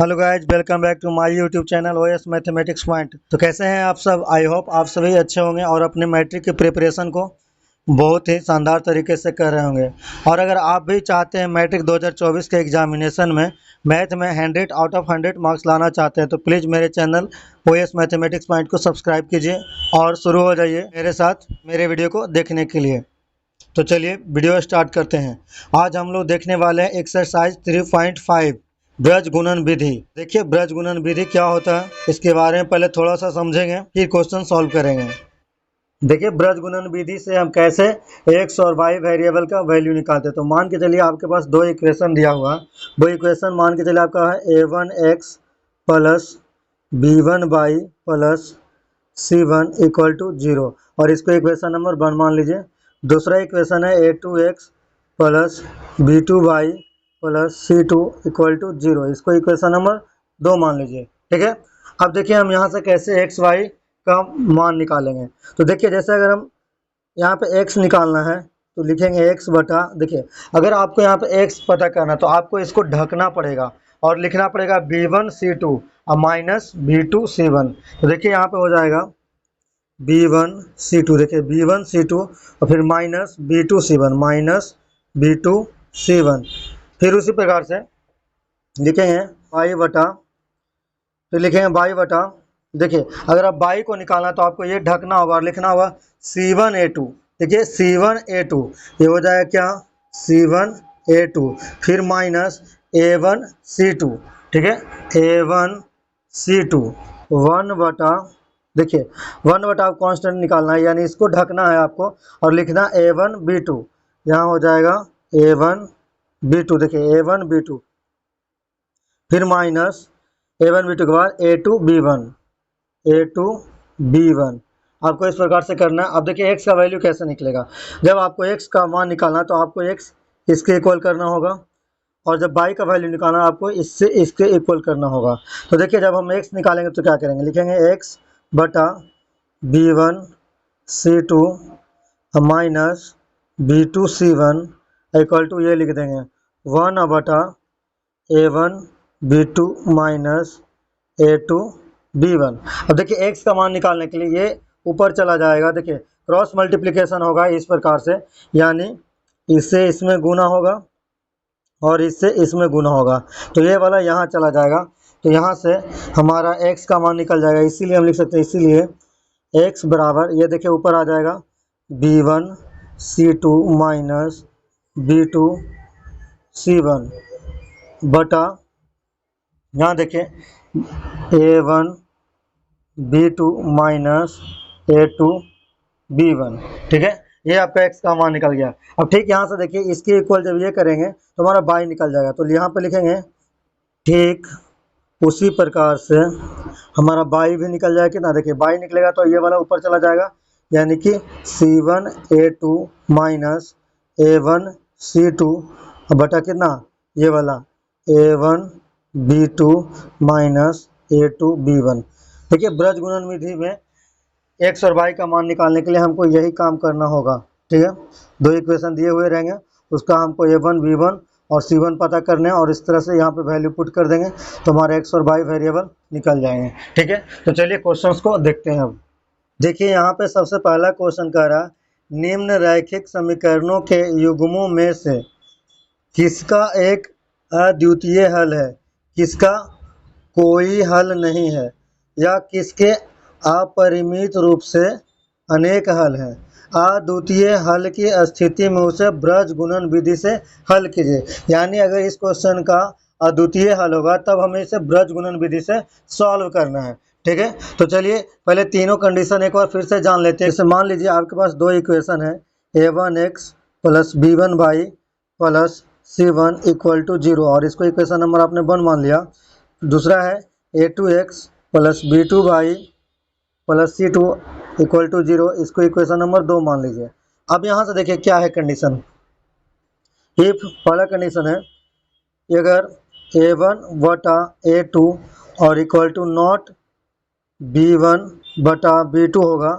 Hello guys, welcome back to my YouTube channel OS Mathematics Point. तो कैसे हैं आप सब? आई होप आप सभी अच्छे होंगे और अपने मैट्रिक की प्रिपरेशन को बहुत ही शानदार तरीके से कर रहे होंगे। और अगर आप भी चाहते हैं मैट्रिक 2024 के एग्जामिनेशन में मैथ में 100 आउट ऑफ 100 मार्क्स लाना चाहते हैं तो प्लीज़ मेरे चैनल ओएस मैथमेटिक्स पॉइंट को सब्सक्राइब कीजिए और शुरू हो जाइए मेरे साथ मेरे वीडियो को देखने के लिए। तो चलिए वीडियो स्टार्ट करते हैं। आज हम लोग देखने वाले हैं एक्सरसाइज 3.5 ब्रज गुणन विधि। देखिए ब्रज गुणन विधि क्या होता है इसके बारे में पहले थोड़ा सा समझेंगे, फिर क्वेश्चन सॉल्व करेंगे। देखिए ब्रज गुणन विधि से हम कैसे एक्स और वाई वेरिएबल का वैल्यू निकालते हैं। तो मान के चलिए आपके पास दो इक्वेशन दिया हुआ है। वो इक्वेशन मान के चलिए आपका है a1x plus b1y plus c1 equal to 0 और इसको इक्वेशन नंबर 1 मान लीजिए। दूसरा इक्वेशन है a2x plus b2y plus c2 equal to 0, इसको इक्वेशन नंबर 2 मान लीजिए। ठीक है, अब देखिए हम यहाँ से कैसे एक्स वाई का मान निकालेंगे। तो देखिए जैसे अगर हम यहाँ पे x निकालना है तो लिखेंगे x बटा, देखिए अगर आपको यहाँ पे x पता करना तो आपको इसको ढकना पड़ेगा और लिखना पड़ेगा b1 c2 और माइनस b2 c1। तो देखिए यहाँ पे हो जाएगा b1 c2, देखिए b1 c2 और फिर minus b2 c1 minus b2 c1। फिर उसी प्रकार से लिखेंगे बाई बटा, फिर लिखेंगे बाई बटा, देखिए अगर आप बाई को निकालना तो आपको ये ढकना होगा और लिखना होगा c1a2। देखिए c1a2 ये हो जाएगा क्या, c1a2 फिर माइनस a1 c2। ठीक है, a1 c2 1 बटा, देखिए 1 बटा आप कांस्टेंट निकालना है यानी इसको ढकना है आपको और लिखना a1 b2। यहाँ हो जाएगा a1 b2, देखिए a1 b2 फिर माइनस a1 b2 के बाद a2 b1 आपको इस प्रकार से करना है। अब देखिए x का वैल्यू कैसे निकलेगा। जब आपको x का मान निकालना तो आपको x इसके इक्वल करना होगा और जब y का वैल्यू निकालना आपको इससे इसके इक्वल करना होगा। तो देखिए जब हम x निकालेंगे तो क्या करेंगे, लिखेंगे x बटा b1 c2 minus b2 c1 equal to ये लिख देंगे 1 बटा a1 b2 minus a2 b1। अब देखिए x का मान निकालने के लिए ये ऊपर चला जाएगा, देखिए क्रॉस मल्टीप्लिकेशन होगा इस प्रकार से, यानी इससे इसमें गुना होगा और इससे इसमें गुना होगा तो ये वाला यहाँ चला जाएगा। तो यहाँ से हमारा x का मान निकल जाएगा, इसीलिए हम लिख सकते हैं, इसीलिए x बराबर ये देखिए ऊपर आ जाएगा b1 c2 minus b2 c1 बटा, यहाँ देखिए a1 b2 minus a2 b1। ठीक है, ये आपका x का मान निकल गया। अब ठीक यहाँ से देखिए इसके इक्वल जब ये करेंगे तो हमारा y निकल जाएगा, तो यहाँ पे लिखेंगे ठीक उसी प्रकार से हमारा y भी निकल जाएगा। कितना, देखिए y निकलेगा तो ये वाला ऊपर चला जाएगा यानी कि c1a2 माइनस a1 c2 बटा कितना, ये वाला a1 b2 minus a2 b1। देखिए ब्रज गुणन विधि में x और y का मान निकालने के लिए हमको यही काम करना होगा। ठीक है, दो इक्वेशन दिए हुए रहेंगे, उसका हमको a1 b1 और c1 पता करने हैं और इस तरह से यहाँ पे वैल्यू पुट कर देंगे तो हमारे x और y वेरिएबल निकल जाएंगे। ठीक है, तो चलिए क्वेश्चंस को देखते हैं। अब देखिए यहाँ पे सबसे पहला क्वेश्चन कह रहा है निम्न रैखिक समीकरणों के युग्मों में से किसका एक अद्वितीय हल है, किसका कोई हल नहीं है, या किसके अपरिमित रूप से अनेक हल हैं। अद्वितीय हल की स्थिति में उसे ब्रज गुणन विधि से हल कीजिए। यानी अगर इस क्वेश्चन का अद्वितीय हल होगा तब हमें इसे ब्रज गुणन विधि से सॉल्व करना है। ठीक है, तो चलिए पहले तीनों कंडीशन एक बार फिर से जान लेते हैं। जैसे मान लीजिए आपके पास दो इक्वेशन है a1x plus b1y plus c1 equal to 0 और इसको इक्वेशन नंबर आपने 1 मान लिया। दूसरा है a2x plus b2y plus c2 equal to 0, इसको इक्वेशन नंबर 2 मान लीजिए। अब यहाँ से देखिए क्या है कंडीशन। इफ पहला कंडीशन है अगर a1 बटा a2 और इक्वल टू नॉट b1 बटा b2 होगा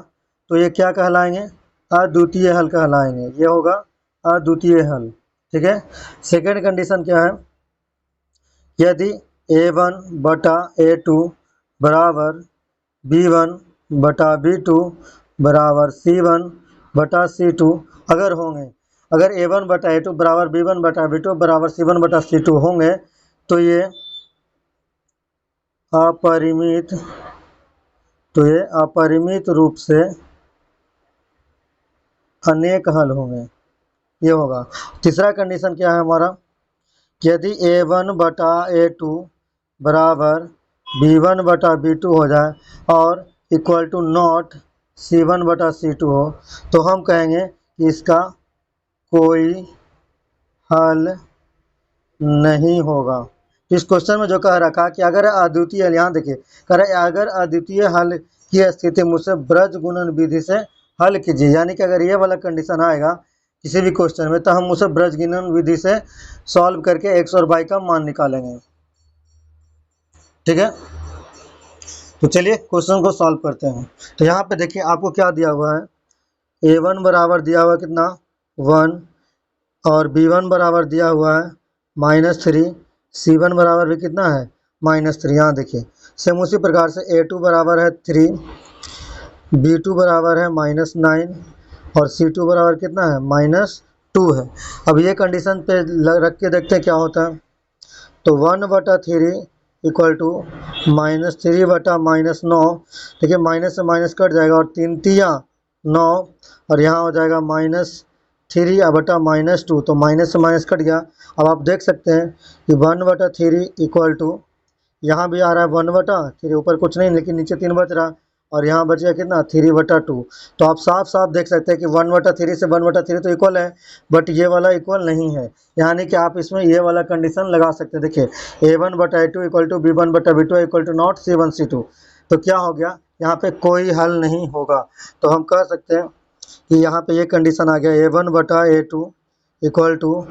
तो ये क्या कहलाएंगे, अद्वितीय हल कहलाएंगे, ये होगा अद्वितीय हल। ठीक है, सेकेंड कंडीशन क्या है, यदि A1/A2 बराबर B1/B2 बराबर C1/C2 अगर होंगे, अगर A1/A2 बराबर B1/B2 बराबर C1/C2 होंगे तो ये अपरिमित रूप से अनेक हल होंगे, ये होगा। तीसरा कंडीशन क्या है हमारा, यदि A1/A2 बराबर B1/B2 हो जाए और इक्वल टू नॉट C1/C2 हो तो हम कहेंगे कि इसका कोई हल नहीं होगा। इस क्वेश्चन में जो कह रखा कि अगर अद्वितीय, यहाँ देखिए कह रहे अगर अद्वितीय हल की स्थिति मुझसे ब्रज गुणन विधि से हल कीजिए, यानी कि अगर ये वाला कंडीशन आएगा किसी भी क्वेश्चन में तो हम उसे ब्रज गुणन विधि से सॉल्व करके x और y का मान निकालेंगे। ठीक है, तो चलिए क्वेश्चन को सॉल्व करते हैं। तो यहाँ पे देखिए आपको क्या दिया हुआ है, A1 बराबर दिया हुआ कितना 1 और B1 बराबर दिया हुआ है -3, C1 बराबर भी कितना है -3। यहाँ देखिए सेम उसी प्रकार से A2 बराबर है 3, B2 बराबर है -9 और C2 बराबर कितना है -2 है। अब ये कंडीशन पे रख के देखते हैं क्या होता है। तो 1/3 इक्वल टू -3/-9, देखिए माइनस से माइनस कट जाएगा और 3 तिया 9 और यहाँ हो जाएगा -3/-2, तो माइनस से माइनस कट गया। अब आप देख सकते हैं कि 1/3 इक्वल टू, यहाँ भी आ रहा है 1/3, ऊपर कुछ नहीं लेकिन नीचे 3 बच रहा और यहाँ बच गया कितना 3/2। तो आप साफ साफ देख सकते हैं कि 1/3 से 1/3 तो इक्वल है, बट ये वाला इक्वल नहीं है, यानी कि आप इसमें ये वाला कंडीशन लगा सकते हैं। देखिए A1/A2 equal to B1/B2 equal to not C1/C2, तो क्या हो गया यहाँ पे कोई हल नहीं होगा। तो हम कह सकते हैं कि यहाँ पे ये कंडीशन आ गया A1/A2 equal to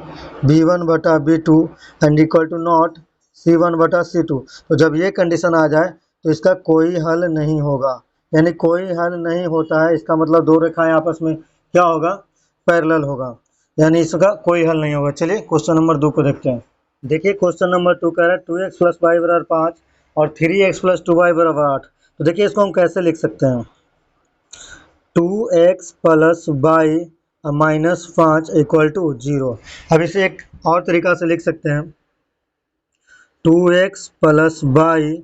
B1/B2 and equal to not C1/C2। तो जब ये कंडीशन आ जाए तो इसका कोई हल नहीं होगा, यानी कोई हल नहीं होता है, इसका मतलब दो रेखाएं आपस में क्या होगा पैरेलल होगा, यानी इसका कोई हल नहीं होगा। चलिए क्वेश्चन नंबर 2 को देखते हैं। देखिए क्वेश्चन नंबर 2 कह रहा है 2x + y बराबर 5 और 3x + 2y बराबर 8। तो देखिए इसको हम कैसे लिख सकते हैं, 2x + y -5 इक्वल टू 0। अब इसे एक और तरीका से लिख सकते हैं, 2x + y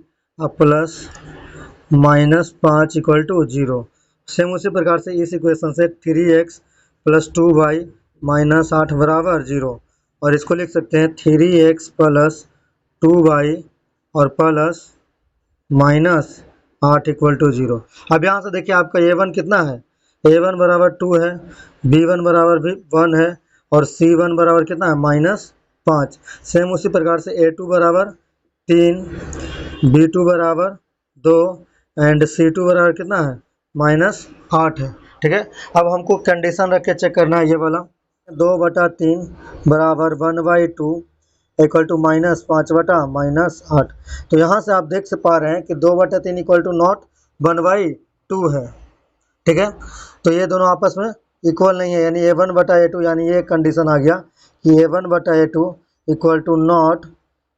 +-5 equal to 0। Same उसी प्रकार से इस इक्वेशन से 3x + 2y -8 बराबर 0, और इसको लिख सकते हैं 3x + 2y और +-8 इक्वल टू 0। अब यहाँ से देखिए आपका A1 कितना है, A1 बराबर 2 है, B1 बराबर भी 1 है और C1 बराबर कितना है -5। सेम उसी प्रकार से A2 बराबर 3, B2 बराबर 2 एंड C2 बराबर कितना है -8 है। ठीक है, अब हमको कंडीशन रख के चेक करना है ये वाला, 2/3 बराबर 1/2 इक्वल टू -5/-8। तो यहाँ से आप देख पा रहे हैं कि 2/3 इक्वल टू नॉट 1/2 है। ठीक है, तो ये दोनों आपस में इक्वल नहीं है, यानी A1/A2, यानी ये कंडीशन आ गया कि A1/A2 equal to not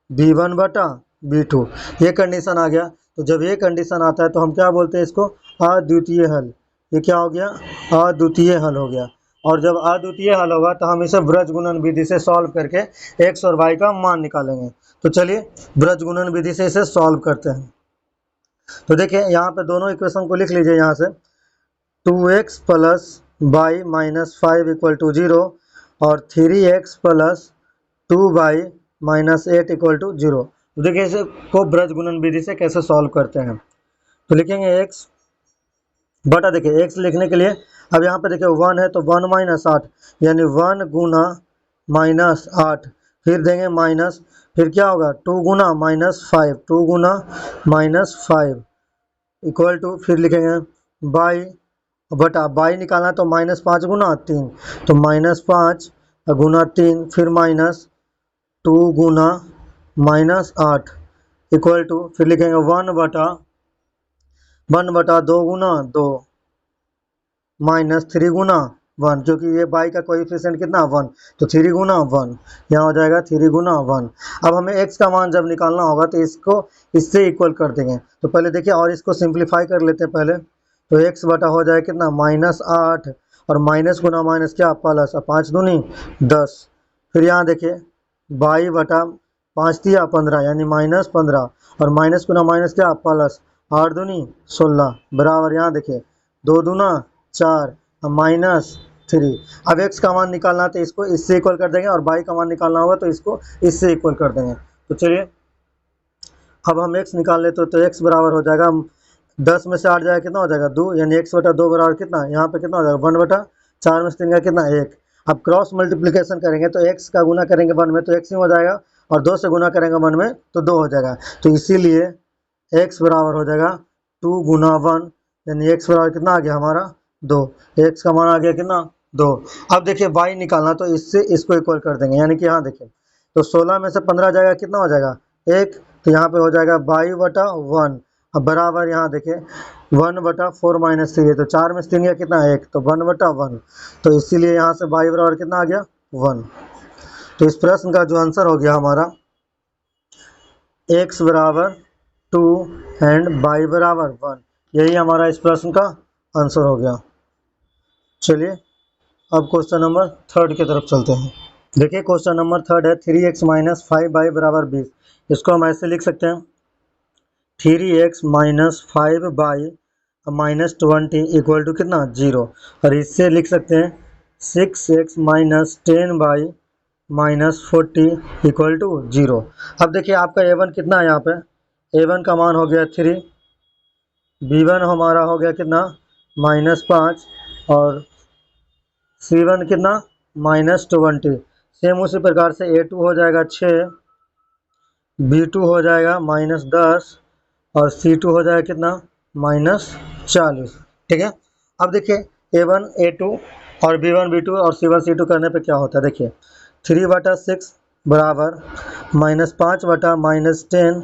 B1/B2, ये कंडीशन आ गया। तो जब ये कंडीशन आता है तो हम क्या बोलते हैं इसको अद्वितीय हल। ये क्या हो गया अद्वितीय हल हो गया, और जब अद्वितीय हल होगा तो हम इसे ब्रज गुणन विधि से सॉल्व करके x और y का मान निकालेंगे। तो चलिए ब्रज गुणन विधि से इसे सॉल्व करते हैं। तो देखिए यहाँ पे दोनों इक्वेशन को लिख लीजिए, यहाँ से 2x + y -5 इक्वल टू 0 और 3x + 2y -8 इक्वल टू 0। तो देखिए इसे को ब्रज गुणन विधि से कैसे सॉल्व करते हैं। तो लिखेंगे x बटा, देखिए x लिखने के लिए अब यहाँ पे देखिए 1 है तो 1 - 8, यानी 1 गुना -8, फिर देंगे माइनस, फिर क्या होगा 2 गुना -5, 2 गुना -5 इक्वल टू, फिर लिखेंगे बाई बटा, बाई निकालना तो -5 गुना 3, तो -5 गुना 3 फिर -2 गुना -8 इक्वल टू, फिर लिखेंगे 1/2 गुना 2 -3 गुना 1, क्योंकि ये बाई का कोएफिशिएंट कितना 1, तो 3 गुना 1, यहाँ हो जाएगा 3 गुना 1। अब हमें x का मान जब निकालना होगा तो इसको इससे इक्वल कर देंगे। तो पहले देखिए और इसको सिंप्लीफाई कर लेते हैं पहले, तो x बटा हो जाएगा कितना -8 और माइनस गुना माइनस क्या प्लस, 5 दूनी 10। फिर यहाँ देखिए बाई बटा 5 दिया 15 यानी -15 और माइनस गुना माइनस क्या प्लस, 8 दूनी 16 बराबर यहाँ देखिए 2 दूना 4 -3। अब x का मान निकालना है तो इसको इससे इक्वल कर देंगे और y का मान निकालना होगा तो इसको इससे इक्वल कर देंगे। तो चलिए अब हम x निकाल लेते तो x बराबर हो जाएगा 10 में से 8 जाएगा कितना हो जाएगा 2, यानी x बटा 2 बराबर कितना, यहाँ पे कितना हो जाएगा 1 बटा 4 में से 3 का कितना 1। अब क्रॉस मल्टीप्लिकेशन करेंगे तो x का गुना करेंगे 1 में तो x ही हो जाएगा और 2 से गुना करेंगे 1 में तो 2 हो जाएगा। तो इसीलिए x बराबर हो जाएगा 2 गुना 1, यानी x बराबर कितना आ गया हमारा 2, x का मान आ गया कितना 2। अब देखिए y निकालना तो इससे इसको इक्वल कर देंगे, यानी कि यहाँ देखिए तो 16 में से 15 जाएगा कितना हो जाएगा 1, तो यहाँ पे हो जाएगा 22 बटा 1। अब बराबर यहाँ देखिए 1 बटा 4 माइनस 3 है तो 4 में से 3 का कितना 1, तो 1 बटा 1। तो इसीलिए यहाँ से y बराबर कितना आ गया 1। तो इस प्रश्न का जो आंसर हो गया हमारा x बराबर 2 एंड y बराबर 1, यही हमारा इस प्रश्न का आंसर हो गया। चलिए अब क्वेश्चन नंबर 3 की तरफ चलते हैं। देखिए क्वेश्चन नंबर 3 है 3x माइनस 5y बराबर 20। इसको हम ऐसे लिख सकते हैं 3x minus 5y minus 20 equal to कितना 0, और इससे लिख सकते हैं 6x minus 10y minus 40 equal to 0। अब देखिए आपका a1 कितना है, यहाँ पे a1 का मान हो गया 3, b1 हमारा हो गया कितना -5 और c1 कितना -20। सेम उसी प्रकार से a2 हो जाएगा 6, b2 हो जाएगा -10 और c2 हो जाएगा कितना -40। ठीक है। अब देखिए a1 a2 और b1 b2 और c1 c2 करने पे क्या होता है, देखिए 3 बटा 6 बराबर -5 बटा -10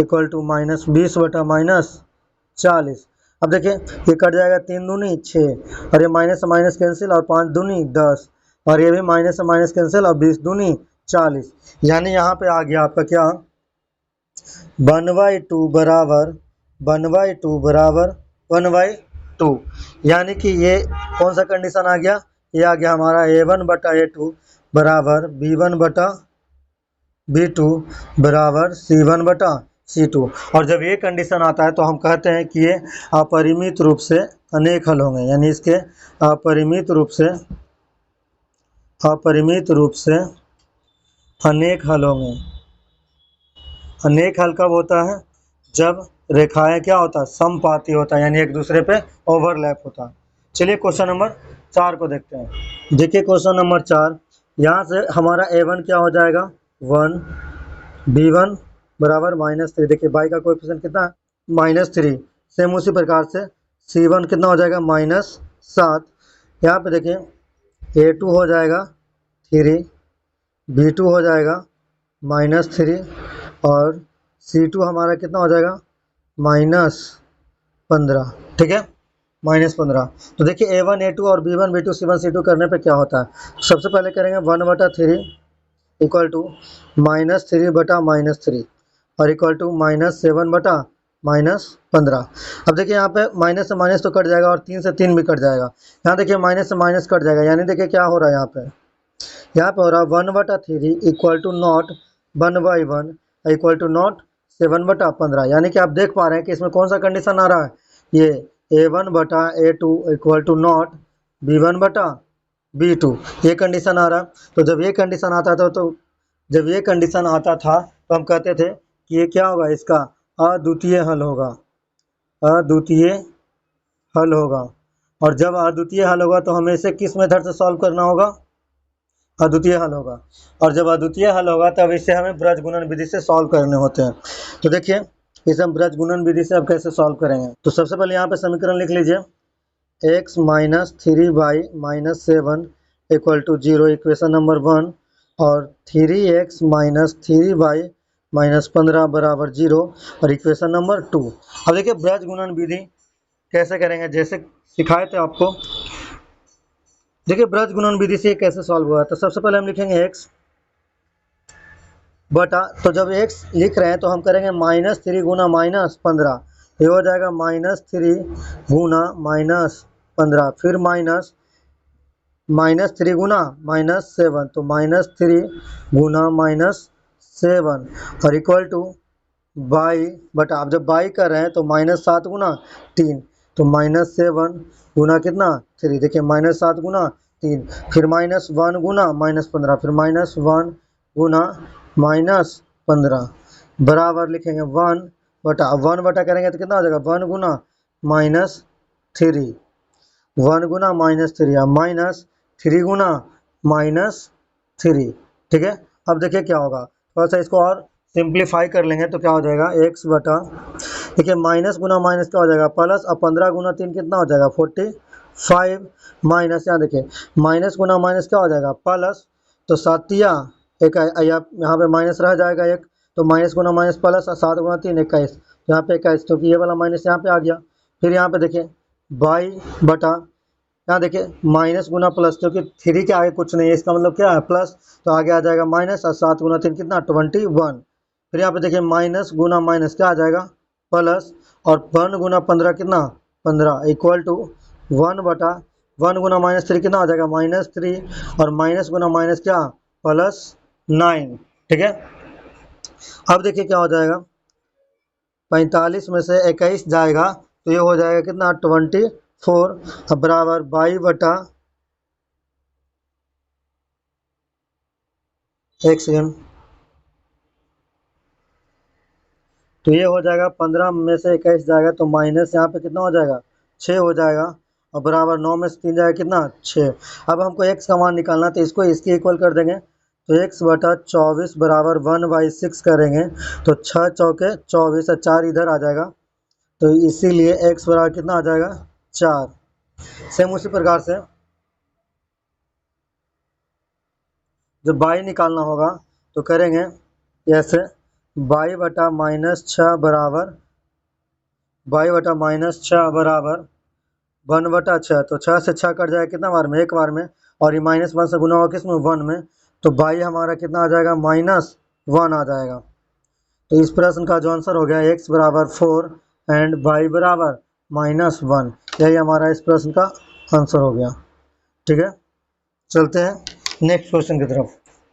इक्वल टू -20 बटा -40। अब देखिए ये कट जाएगा 3 दूनी 6 और ये माइनस से माइनस कैंसिल और 5 दूनी 10 और ये भी माइनस से माइनस कैंसिल और 20 दूनी 40, यानी यहाँ पे आ गया आपका क्या 1/2 बराबर 1/2 बराबर 1/2, यानी कि ये कौन सा कंडीशन आ गया, ये आ गया हमारा a1 बटा a2 बराबर b1 बटा b2 बराबर c1 बटा c2। और जब ये कंडीशन आता है तो हम कहते हैं कि ये अपरिमित रूप से अनेक हल होंगे, यानी इसके अपरिमित रूप से अनेक हल होंगे। अनेक हल कब होता है, जब रेखाएं क्या होता है समपाती होता है, यानी एक दूसरे पे ओवरलैप होता है। चलिए क्वेश्चन नंबर 4 को देखते हैं। देखिए क्वेश्चन नंबर 4, यहाँ से हमारा a1 क्या हो जाएगा 1, b1 बराबर -3, देखिए y का कोएफिशिएंट कितना -3। सेम उसी प्रकार से c1 कितना हो जाएगा -7। यहाँ पे देखिए a2 हो जाएगा 3, b2 हो जाएगा -3 और c2 हमारा कितना हो जाएगा -15। ठीक है -15। तो देखिए a1 a2 और b1 b2 c1 c2 करने पे क्या होता है, सबसे पहले करेंगे 1/3 इक्वल टू -3 बटा -3 और इक्वल टू -7 बटा -15। अब देखिए यहाँ पे माइनस से माइनस तो कट जाएगा और 3 से 3 भी कट जाएगा। यहाँ देखिए माइनस से माइनस कट जाएगा, यानी देखिए क्या हो रहा है यहाँ पे हो रहा है 1/3 equal to not 1/1 equal to not 7 बटा 15, यानी कि आप देख पा रहे हैं कि इसमें कौन सा कंडीशन आ रहा है, ये a1 बटा a2 equal to not b1 बटा b2, ये कंडीशन आ रहा। तो जब ये कंडीशन आता था तो हम कहते थे कि ये क्या होगा, इसका अद्वितीय हल होगा, अद्वितीय हल होगा। और जब अद्वितीय हल होगा तो हमें इसे किस मेथड से सॉल्व करना होगा, अद्वितीय हल होगा। और जब अद्वितीय हल होगा तब इसे हमें ब्रज गुणन विधि से सॉल्व करने होते हैं। तो देखिए इसे हम ब्रज गुणन विधि से अब कैसे सॉल्व करेंगे, तो सबसे पहले यहाँ पे समीकरण लिख लीजिए x minus 3y minus 7 equal to 0 equation number 1 और 3x माइनस 3y माइनस 15 बराबर 0 और इक्वेशन नंबर 2। अब देखिए ब्रज गुणन विधि कैसे करेंगे, जैसे सिखाए थे आपको देखिए ब्रज गुणन विधि से कैसे सॉल्व हुआ है। तो सबसे पहले हम लिखेंगे x बटा, तो जब x लिख रहे हैं तो हम करेंगे -3 गुना -15, ये हो जाएगा -3 गुना -15, फिर -3 गुना -7, तो -3 गुना -7 और इक्वल टू बाई बटा, आप जब बाई कर रहे हैं तो -7 गुना 3, तो -7 गुना कितना 3, देखिए -7 गुना 3, फिर -1 गुना -15, फिर -1 गुना -15 बराबर लिखेंगे 1 बटा करेंगे तो कितना हो जाएगा 1 गुना -3, 1 गुना -3 या -3 गुना -3, ठीक है। अब देखिए क्या होगा, थोड़ा सा इसको और सिंप्लीफाई कर लेंगे तो क्या हो जाएगा x बटा, देखिए माइनस गुना माइनस क्या हो जाएगा प्लस, अब 15 गुना 3 कितना हो जाएगा 45, माइनस यहाँ देखिए माइनस गुना माइनस क्या हो जाएगा प्लस, तो सातिया एक यहाँ पे माइनस रह जाएगा एक, तो माइनस गुना माइनस प्लस, 7 गुना 3 21, यहाँ पे 21, क्योंकि ये वाला माइनस यहाँ पे आ गया। फिर यहाँ पे देखिए बाई बटा, यहाँ देखिए माइनस गुना प्लस, क्योंकि 3 के आगे कुछ नहीं है इसका मतलब क्या है प्लस, तो आगे आ जाएगा माइनस, और 7 गुना 3 कितना 21, फिर यहाँ पे देखिए माइनस गुना माइनस क्या आ जाएगा प्लस, और 1 गुना 15 कितना 15 इक्वल टू 1 बटा 1 गुना -3 कितना आ जाएगा -3, और माइनस गुना माइनस क्या +9, ठीक है। अब देखिए क्या हो जाएगा, 45 में से 21 जाएगा तो ये हो जाएगा कितना 24, अब बराबर बाई बटा, एक सेकेंड, तो ये हो जाएगा 15 में से 21 जाएगा तो माइनस यहाँ पे कितना हो जाएगा 6 हो जाएगा, और बराबर 9 में से 3 जाएगा कितना 6। अब हमको x का मान निकालना, तो इसको इसके इक्वल कर देंगे, तो x बटा 24 बराबर 1/6 करेंगे, तो 6 चौके 24 और 4 इधर आ जाएगा, तो इसीलिए x बराबर कितना आ जाएगा 4। सेम उसी प्रकार से जब बाई निकालना होगा तो करेंगे ऐसे, बाई बटा -6 बराबर, बाई बटा -6 बराबर 1/6, तो 6 से 6 कट जाएगा कितना बार में एक बार में, और ये -1 से गुना होगा किस में 1 में, तो बाई हमारा कितना आ जाएगा -1 आ जाएगा। तो इस प्रश्न का जो आंसर हो गया x बराबर 4 एंड बाई बराबर -1, यही हमारा इस प्रश्न का आंसर हो गया, ठीक है। चलते हैं नेक्स्ट क्वेश्चन की तरफ।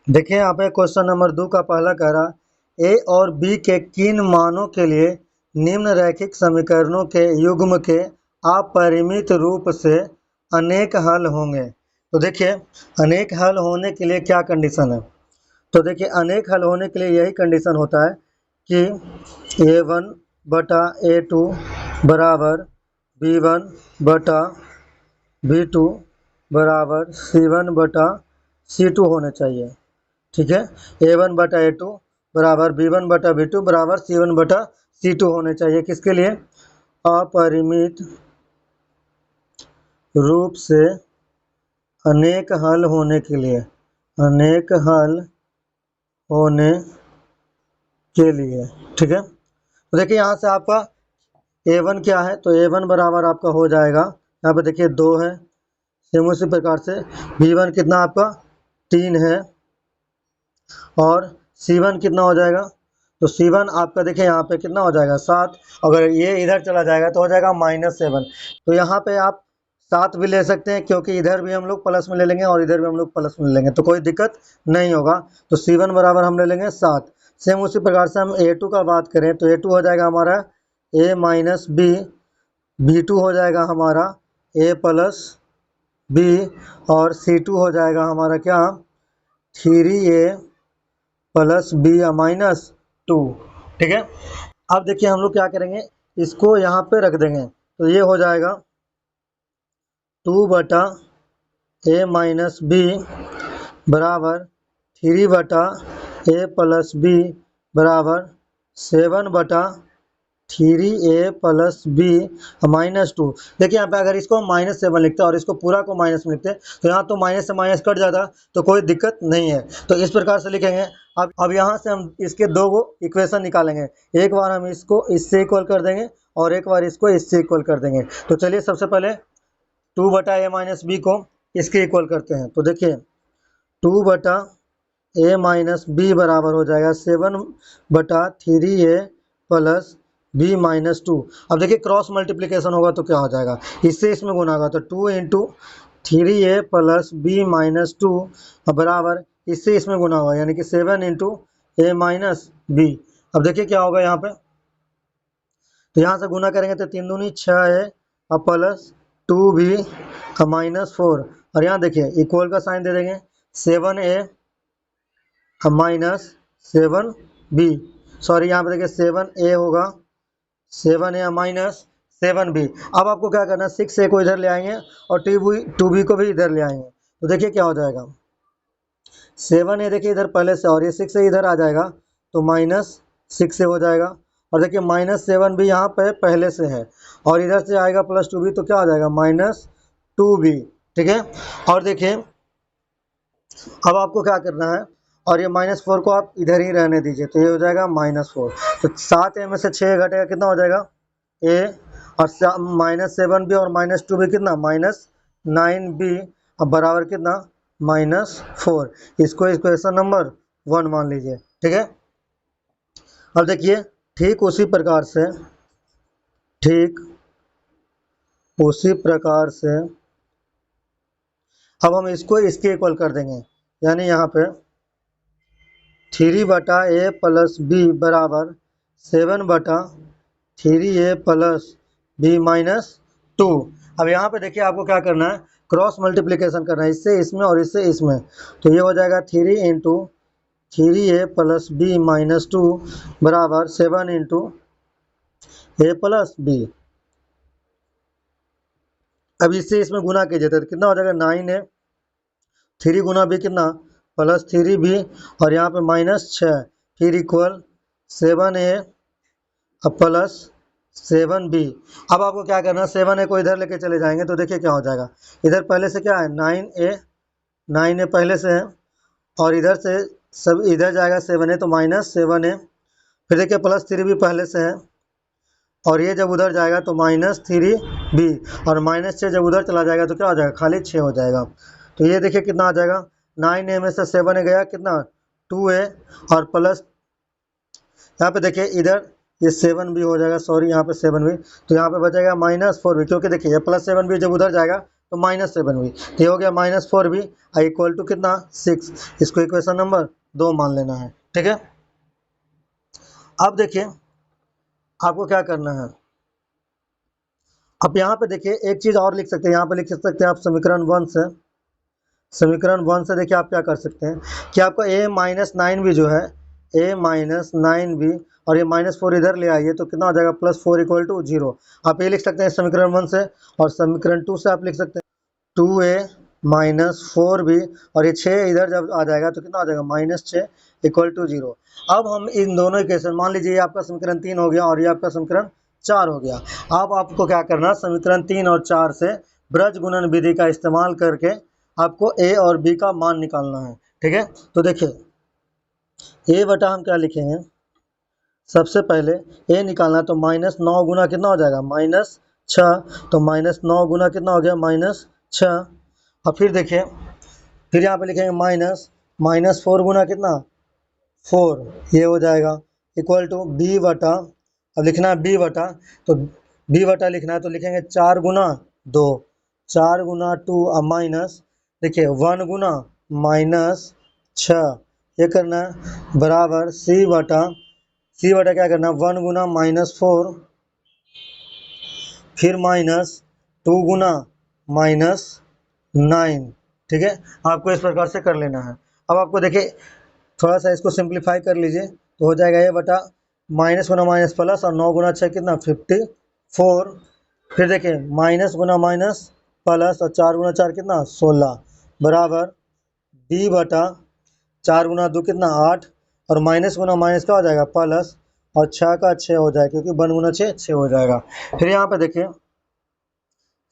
देखिए यहाँ पे क्वेश्चन नंबर 2 का पहला कह रहा, a और b के किन मानों के लिए निम्न रैखिक समीकरणों के युग्म के अपरिमित रूप से अनेक हल होंगे। तो देखिए अनेक हल होने के लिए क्या कंडीशन है, तो देखिए अनेक हल होने के लिए यही कंडीशन होता है कि a1 बटा a2 बराबर b1 बटा b2 बराबर c1 बटा c2 होने चाहिए, ठीक है। a1 बटा a2 बराबर b1 बटा b2 बराबर c1 बटा c2 होने चाहिए, किसके लिए अपरिमित रूप से अनेक हल होने के लिए, अनेक हल होने के लिए, ठीक है। तो देखिए यहाँ से आपका a1 क्या है, तो a1 बराबर आपका हो जाएगा, यहाँ पे देखिए 2 है, सेम उसी प्रकार से b1 कितना आपका 3 है, और c1 कितना हो जाएगा, तो c1 आपका देखिए यहाँ पे कितना हो जाएगा 7, अगर ये इधर चला जाएगा तो हो जाएगा -7, तो यहाँ पे आप 7 भी ले सकते हैं, क्योंकि इधर भी हम लोग प्लस में ले लेंगे और इधर भी हम लोग प्लस में ले लेंगे, तो कोई दिक्कत नहीं होगा। तो c1 बराबर हम ले लेंगे 7। सेम उसी प्रकार से हम a2 का बात करें तो a2 हो जाएगा हमारा a माइनस b, b2 हो जाएगा हमारा a प्लस b, और c2 हो जाएगा हमारा क्या 3a प्लस b -2, ठीक है। अब देखिए हम लोग क्या करेंगे, इसको यहाँ पे रख देंगे, तो ये हो जाएगा 2 बटा a माइनस b बराबर 3 बटा a प्लस b बराबर 7 बटा 3a प्लस b -2। देखिए यहाँ पे अगर इसको हम -7 लिखते हैं और इसको पूरा को माइनस में लिखते हैं तो यहाँ तो माइनस से माइनस कट जाता, तो कोई दिक्कत नहीं है, तो इस प्रकार से लिखेंगे। अब यहाँ से हम इसके 2 इक्वेशन निकालेंगे, एक बार हम इसको इससे इक्वल कर देंगे और एक बार इसको इससे इक्वल कर देंगे। तो चलिए सबसे पहले 2 बटा a माइनस b को इसके इक्वल करते हैं तो देखिए 2/a माइनस बी बराबर हो जाएगा 7/3a प्लस b माइनस 2। अब देखिए क्रॉस मल्टीप्लिकेशन होगा तो क्या हो जाएगा, इससे इसमें गुना होगा तो 2 × 3a प्लस b माइनस 2 बराबर इससे इसमें गुना होगा यानी कि 7 × a माइनस b। अब देखिए क्या होगा यहाँ पे, तो यहाँ से गुना करेंगे तो 3 दूनी 6 है और प्लस 2b माइनस 4 और यहाँ देखिए इक्वल का साइन दे देंगे 7a माइनस 7b, सॉरी यहाँ पे देखिए 7a होगा 7a माइनस 7b। अब आपको क्या करना है 6a को इधर ले आएंगे और 2b को भी इधर ले आएंगे तो देखिए क्या हो जाएगा 7a देखिए इधर पहले से और ये 6a इधर आ जाएगा तो माइनस 6a हो जाएगा और देखिए माइनस 7b यहाँ पे पहले से है और इधर से आएगा प्लस 2b तो क्या हो जाएगा माइनस 2b। ठीक है, और देखिए अब आपको क्या करना है और ये -4 को आप इधर ही रहने दीजिए तो ये हो जाएगा -4। तो 7a में से 6 घटेगा कितना हो जाएगा a और -7b और -2b कितना -9b अब बराबर कितना -4। इसको इक्वेशन नंबर 1 मान लीजिए। ठीक है, अब देखिए ठीक उसी प्रकार से अब हम इसको इसके इक्वल कर देंगे यानी यहाँ पे 3/a प्लस b बराबर 7/3a प्लस b माइनस 2। अब यहाँ पे देखिए आपको क्या करना है क्रॉस मल्टीप्लिकेशन करना है इससे इसमें और इससे इसमें तो ये हो जाएगा 3 × 3a प्लस b माइनस 2 बराबर 7 × a प्लस b। अब इससे इसमें गुना कीजिए तो कितना हो जाएगा 9a 3 गुना b कितना प्लस 3b और यहाँ पे -6 फिर इक्वल 7a प्लस 7b। अब आपको क्या करना है 7a को इधर लेके चले जाएंगे तो देखिए क्या हो जाएगा इधर पहले से क्या है 9a पहले से है और इधर से सब इधर जाएगा 7a तो -7a फिर देखिए प्लस 3b पहले से है और ये जब उधर जाएगा तो -3b और -6 जब उधर चला जाएगा तो क्या हो जाएगा खाली 6 हो जाएगा। तो ये देखिए कितना आ जाएगा 9a में से 7a गया कितना 2a और प्लस यहाँ पे देखिए इधर ये 7b हो जाएगा, सॉरी यहाँ पे 7b तो यहाँ पे बचेगा -4b क्योंकि देखिए ये प्लस 7b जब उधर जाएगा तो -7b तो ये हो गया -4b इक्वल टू कितना 6। इसको इक्वेशन नंबर 2 मान लेना है। ठीक है, अब देखिए आपको क्या करना है अब यहाँ पे देखिए एक चीज और लिख सकते हैं यहाँ पे लिख सकते हैं आप समीकरण 1 से देखिए आप क्या कर सकते हैं कि आपका a-9b जो है a-9b और ये -4 इधर ले आइए तो कितना हो जाएगा +4 = 0। आप ये लिख सकते हैं समीकरण 1 से और समीकरण 2 से आप लिख सकते हैं 2a - 4b और ये 6 इधर जब आ जाएगा तो कितना हो जाएगा -6 = 0। अब हम इन दोनों इक्वेशन मान लीजिए ये आपका समीकरण 3 हो गया और ये आपका समीकरण 4 हो गया। अब आपको क्या करना समीकरण 3 और 4 से ब्रज गुणन विधि का इस्तेमाल करके आपको a और b का मान निकालना है। ठीक है, तो देखिए a बटा हम क्या लिखेंगे सबसे पहले a निकालना तो -9 गुना कितना हो जाएगा -6 तो -9 गुना कितना हो गया -6 और फिर देखिए फिर यहाँ पे लिखेंगे -4 गुना कितना 4 ये हो जाएगा इक्वल टू b बटा अब लिखना है b बटा तो b बटा लिखना है तो लिखेंगे 4 गुना 2 4 गुना 2 और माइनस देखिए 1 गुना -6 ये करना है बराबर c बटा क्या करना है 1 गुना -4 फिर -2 गुना -9। ठीक है, आपको इस प्रकार से कर लेना है। अब आपको देखिए थोड़ा सा इसको सिंप्लीफाई कर लीजिए तो हो जाएगा ये बटा माइनस गुना माइनस प्लस और 9 गुना 6 कितना 54 फिर देखिए माइनस गुना माइनस प्लस और 4 गुना 4 कितना 16 बराबर b बटा 4 गुना 2 कितना 8 और माइनस गुना माइनस का हो जाएगा प्लस और 6 का 6 हो जाएगा क्योंकि 1 गुना 6 6 हो जाएगा। फिर यहाँ पे देखिए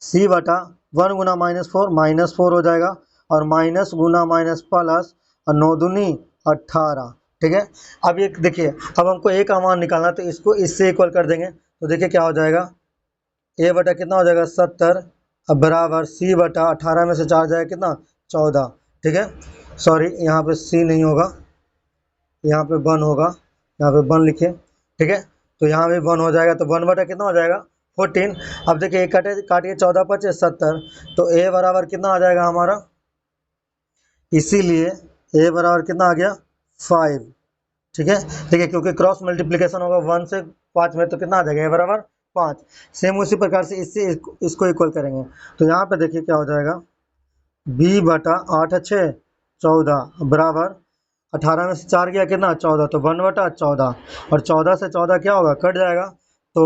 c बटा 1 गुना -4 हो जाएगा और माइनस गुना माइनस प्लस और 9 दूनी 18। ठीक है, अब ये देखिए अब हमको a का मान निकालना तो इसको इससे इक्वल कर देंगे तो देखिए क्या हो जाएगा a बटा कितना हो जाएगा 70 अब बराबर सी बटा 18 में से 4 जाएगा कितना 14, ठीक है। सॉरी यहाँ पे सी नहीं होगा, यहाँ पे 1 होगा, यहाँ पे 1 लिखे, ठीक है। तो यहाँ भी 1 हो जाएगा, तो 1 बटा कितना हो जाएगा 14। अब देखिए काटिए 14 5 70, तो ए बराबर कितना आ जाएगा हमारा, इसीलिए ए बराबर कितना आ गया 5, ठीक है। देखिए क्योंकि क्रॉस मल्टीप्लिकेशन होगा 1 से 5 में, तो कितना आ जाएगा ए बराबर 5। सेम उसी प्रकार से इससे इसको इक्वल करेंगे, तो यहाँ पे देखिए क्या हो जाएगा, b बटा 8 6 14 बराबर 18 में से 4 गया कितना 14, तो 1 बटा 14, और 14 से 14 क्या होगा कट जाएगा, तो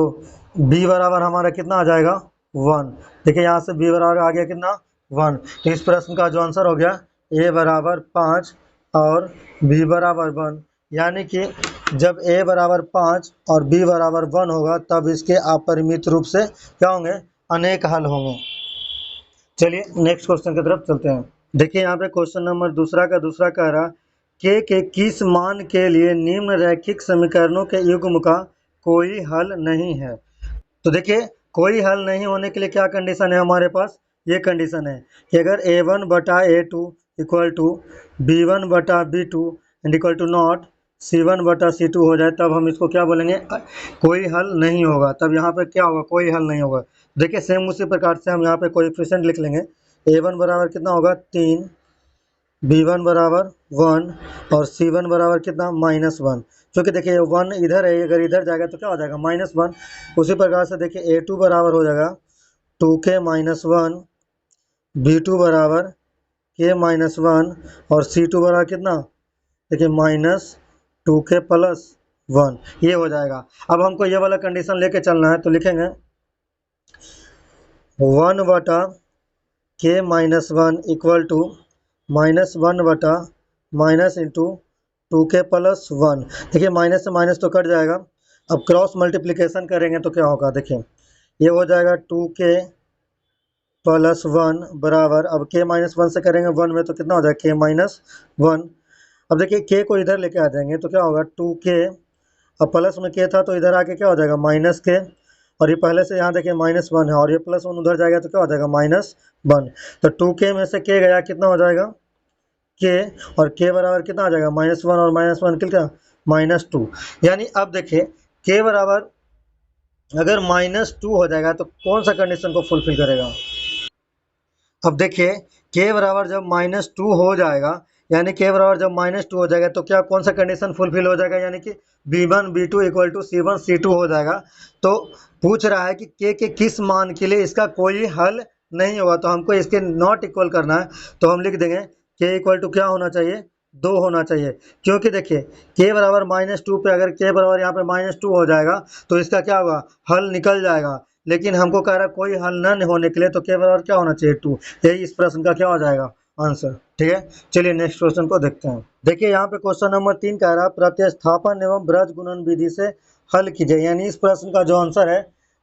b बराबर हमारा कितना आ जाएगा 1। देखिए यहाँ से b बराबर आ गया कितना 1। तो इस प्रश्न का जो आंसर हो गया a बराबर 5 और b बराबर 1, यानी कि जब a बराबर 5 और b बराबर 1 होगा तब इसके अपरिमित रूप से क्या होंगे, अनेक हल होंगे। चलिए नेक्स्ट क्वेश्चन की तरफ चलते हैं। देखिए यहाँ पे क्वेश्चन नंबर दूसरा कह रहा के किस मान के लिए निम्न रैखिक समीकरणों के युग्म का कोई हल नहीं है। तो देखिए कोई हल नहीं होने के लिए क्या कंडीशन है हमारे पास, ये कंडीशन है कि अगर a1 बटा a2 इक्वल टू b1 बटा b2 and equal to not c1 बटा c2 हो जाए, तब हम इसको क्या बोलेंगे, कोई हल नहीं होगा। तब यहाँ पे क्या होगा, कोई हल नहीं होगा। देखिए सेम उसी प्रकार से हम यहाँ पे कोएफिशिएंट लिख लेंगे, a1 बराबर कितना होगा 3, b1 बराबर 1 और c1 बराबर कितना -1। क्योंकि देखिए 1 इधर है, अगर इधर जाएगा तो क्या हो जाएगा -1। उसी प्रकार से देखिए a2 बराबर हो जाएगा 2k -1, b2 बराबर k -1 और c2 बराबर कितना, देखिए -2k + 1, ये हो जाएगा। अब हमको ये वाला कंडीशन लेके चलना है, तो लिखेंगे 1 बटा k -1 इक्वल टू -1 बटा माइनस इंटू 2k + 1। देखिए माइनस से माइनस तो कट जाएगा। अब क्रॉस मल्टीप्लिकेशन करेंगे तो क्या होगा, देखिए ये हो जाएगा 2k + 1 बराबर, अब k -1 से करेंगे 1 में तो कितना हो जाएगा k -1। अब देखिए k को इधर लेके आ जाएंगे तो क्या होगा 2k, अब प्लस में k था तो इधर आके क्या हो जाएगा -k, और ये पहले से यहाँ देखिए -1 है और ये +1 उधर जाएगा तो क्या हो जाएगा -1। तो 2k में से k गया कितना हो जाएगा k, और k बराबर कितना आ जाएगा -1 और -1 कितना -2। यानी अब देखिए k बराबर अगर -2 हो जाएगा तो कौन सा कंडीशन को फुलफिल करेगा। अब देखिए k बराबर जब -2 हो जाएगा, यानी k बराबर जब -2 हो जाएगा तो क्या कौन सा कंडीशन फुलफिल हो जाएगा, यानी कि b1 b2 equal to c1 c2 हो जाएगा। तो पूछ रहा है कि k के किस मान के लिए इसका कोई हल नहीं होगा, तो हमको इसके नॉट इक्वल करना है। तो हम लिख देंगे k इक्वल टू क्या होना चाहिए 2 होना चाहिए, क्योंकि देखिए k बराबर -2 पे अगर k बराबर यहाँ पे -2 हो जाएगा तो इसका क्या होगा, हल निकल जाएगा। लेकिन हमको कह रहा है कोई हल न होने के लिए तो k बराबर क्या होना चाहिए 2, यही इस प्रश्न का क्या हो जाएगा आंसर, ठीक है। चलिए नेक्स्ट क्वेश्चन को देखते हैं। देखिए यहाँ पे क्वेश्चन नंबर 3 कह रहा है प्रतिस्थापन एवं ब्रज गुणन विधि से हल कीजिए, यानी इस प्रश्न का जो आंसर है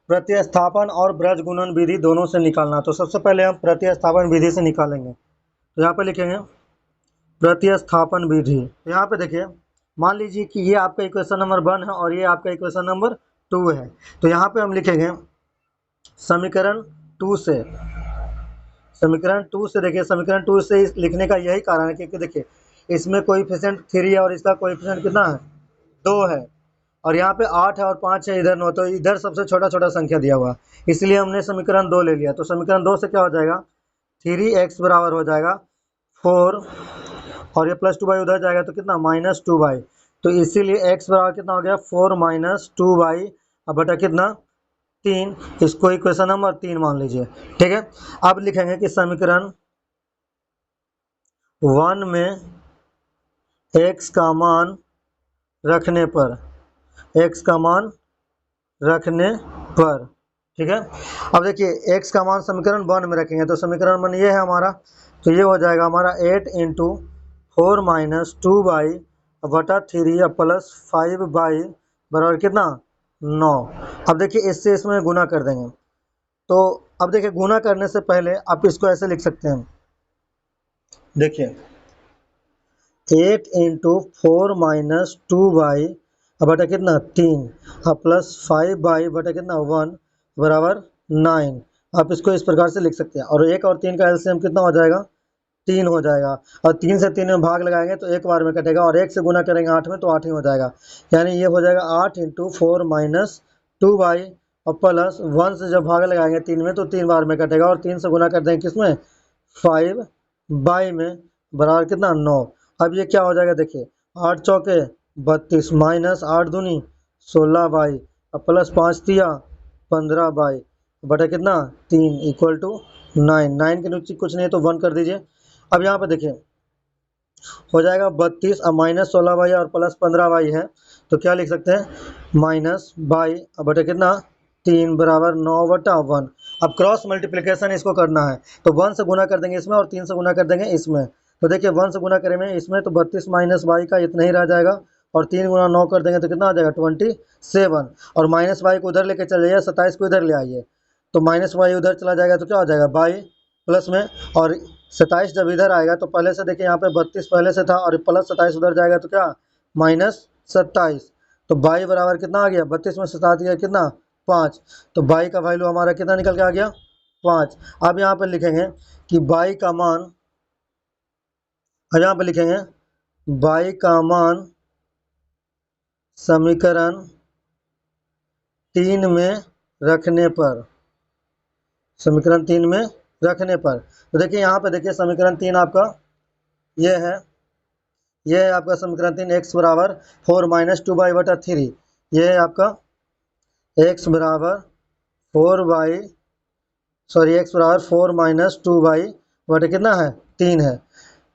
प्रतिस्थापन और ब्रज गुणन विधि दोनों से निकालना। तो सबसे पहले हम प्रतिस्थापन विधि से निकालेंगे, तो यहाँ पे लिखेंगे प्रतिस्थापन विधि। यहाँ पे देखिए मान लीजिए कि ये आपका इक्वेशन नंबर 1 है और ये आपका इक्वेशन नंबर 2 है। तो यहाँ पे हम लिखेंगे समीकरण 2 से, देखिए समीकरण 2 से लिखने का यही कारण है क्योंकि देखिए इसमें कोएफिशिएंट 3 है और इसका कोएफिशिएंट कितना है 2 है, और यहाँ पे 8 है और 5 है, इधर 9, तो इधर सबसे छोटा छोटा संख्या दिया हुआ, इसलिए हमने समीकरण 2 ले लिया। तो समीकरण 2 से क्या हो जाएगा 3x बराबर हो जाएगा 4, और ये +2y उधर जाएगा तो कितना -2y, तो इसीलिए x बराबर कितना हो गया 4 - 2y अब बटा कितना 3, इसको इक्वेशन नंबर 3 मान लीजिए, ठीक है। अब लिखेंगे कि समीकरण 1 में x का मान रखने पर, ठीक है। अब देखिए x का मान समीकरण 1 में रखेंगे तो समीकरण 1 ये है हमारा, तो ये हो जाएगा हमारा 8 × 4 - 2y बटा 3 + 5y बराबर कितना 9। अब देखिए इससे इसमें गुना कर देंगे, तो अब देखिए गुना करने से पहले आप इसको ऐसे लिख सकते हैं, देखिए 8 × 4 - 2y बटा कितना 3 + 5y बटा कितना 1 बराबर 9। आप इसको इस प्रकार से लिख सकते हैं। और 1 और 3 का एलसीएम कितना हो जाएगा, 3 हो जाएगा। और 3 से 3 में भाग लगाएंगे तो एक बार में कटेगा, और 1 से गुना करेंगे 8 में तो 8 ही हो जाएगा। यानी ये हो जाएगा 8 × 4 - 2y, और प्लस 1 से जब भाग लगाएंगे 3 में तो 3 बार में कटेगा, और 3 से गुना कर देंगे किसमें, 5y में, बराबर कितना, 9। अब ये क्या हो जाएगा देखिए, 8 चौके 32 माइनस 8 दूनी 16y, और प्लस 5 तिया 15y बटा कितना 3 इक्वल टू 9। 9 के नीचे कुछ नहीं है तो 1 कर दीजिए। अब यहाँ पे देखिए हो जाएगा 32 और माइनस 16y और प्लस 15y है, तो क्या लिख सकते हैं, माइनस बाई बटे कितना 3 बराबर 9/1। अब क्रॉस मल्टीप्लिकेशन इसको करना है तो 1 से गुना कर देंगे इसमें और 3 से गुना कर देंगे इसमें। तो देखिए 1 से गुना करेंगे इसमें तो 32 माइनस y का इतना ही रह जाएगा, और 3 गुना 9 कर देंगे तो कितना आ जाएगा 27, और माइनस y को उधर लेके चले जाइए, 27 को इधर ले आइए तो माइनस y उधर चला जाएगा तो क्या हो जाएगा y प्लस में, और 27 जब इधर आएगा तो पहले से देखिए यहाँ पे 32 पहले से था और प्लस 27 उधर जाएगा तो क्या -27, तो y बराबर कितना आ गया, 32 में 7 गया कितना 5, तो y का वैल्यू हमारा कितना निकल के आ गया 5। अब यहाँ पे लिखेंगे कि y का मान, अब यहाँ पे लिखेंगे y का मान समीकरण 3 में रखने पर, समीकरण 3 में रखने पर, तो देखिए यहाँ पे देखिए समीकरण 3 आपका ये है, ये है आपका समीकरण 3, x बराबर 4 - 2y/3, ये है आपका x बराबर 4 x बराबर 4 - 2y बटे कितना है 3 है,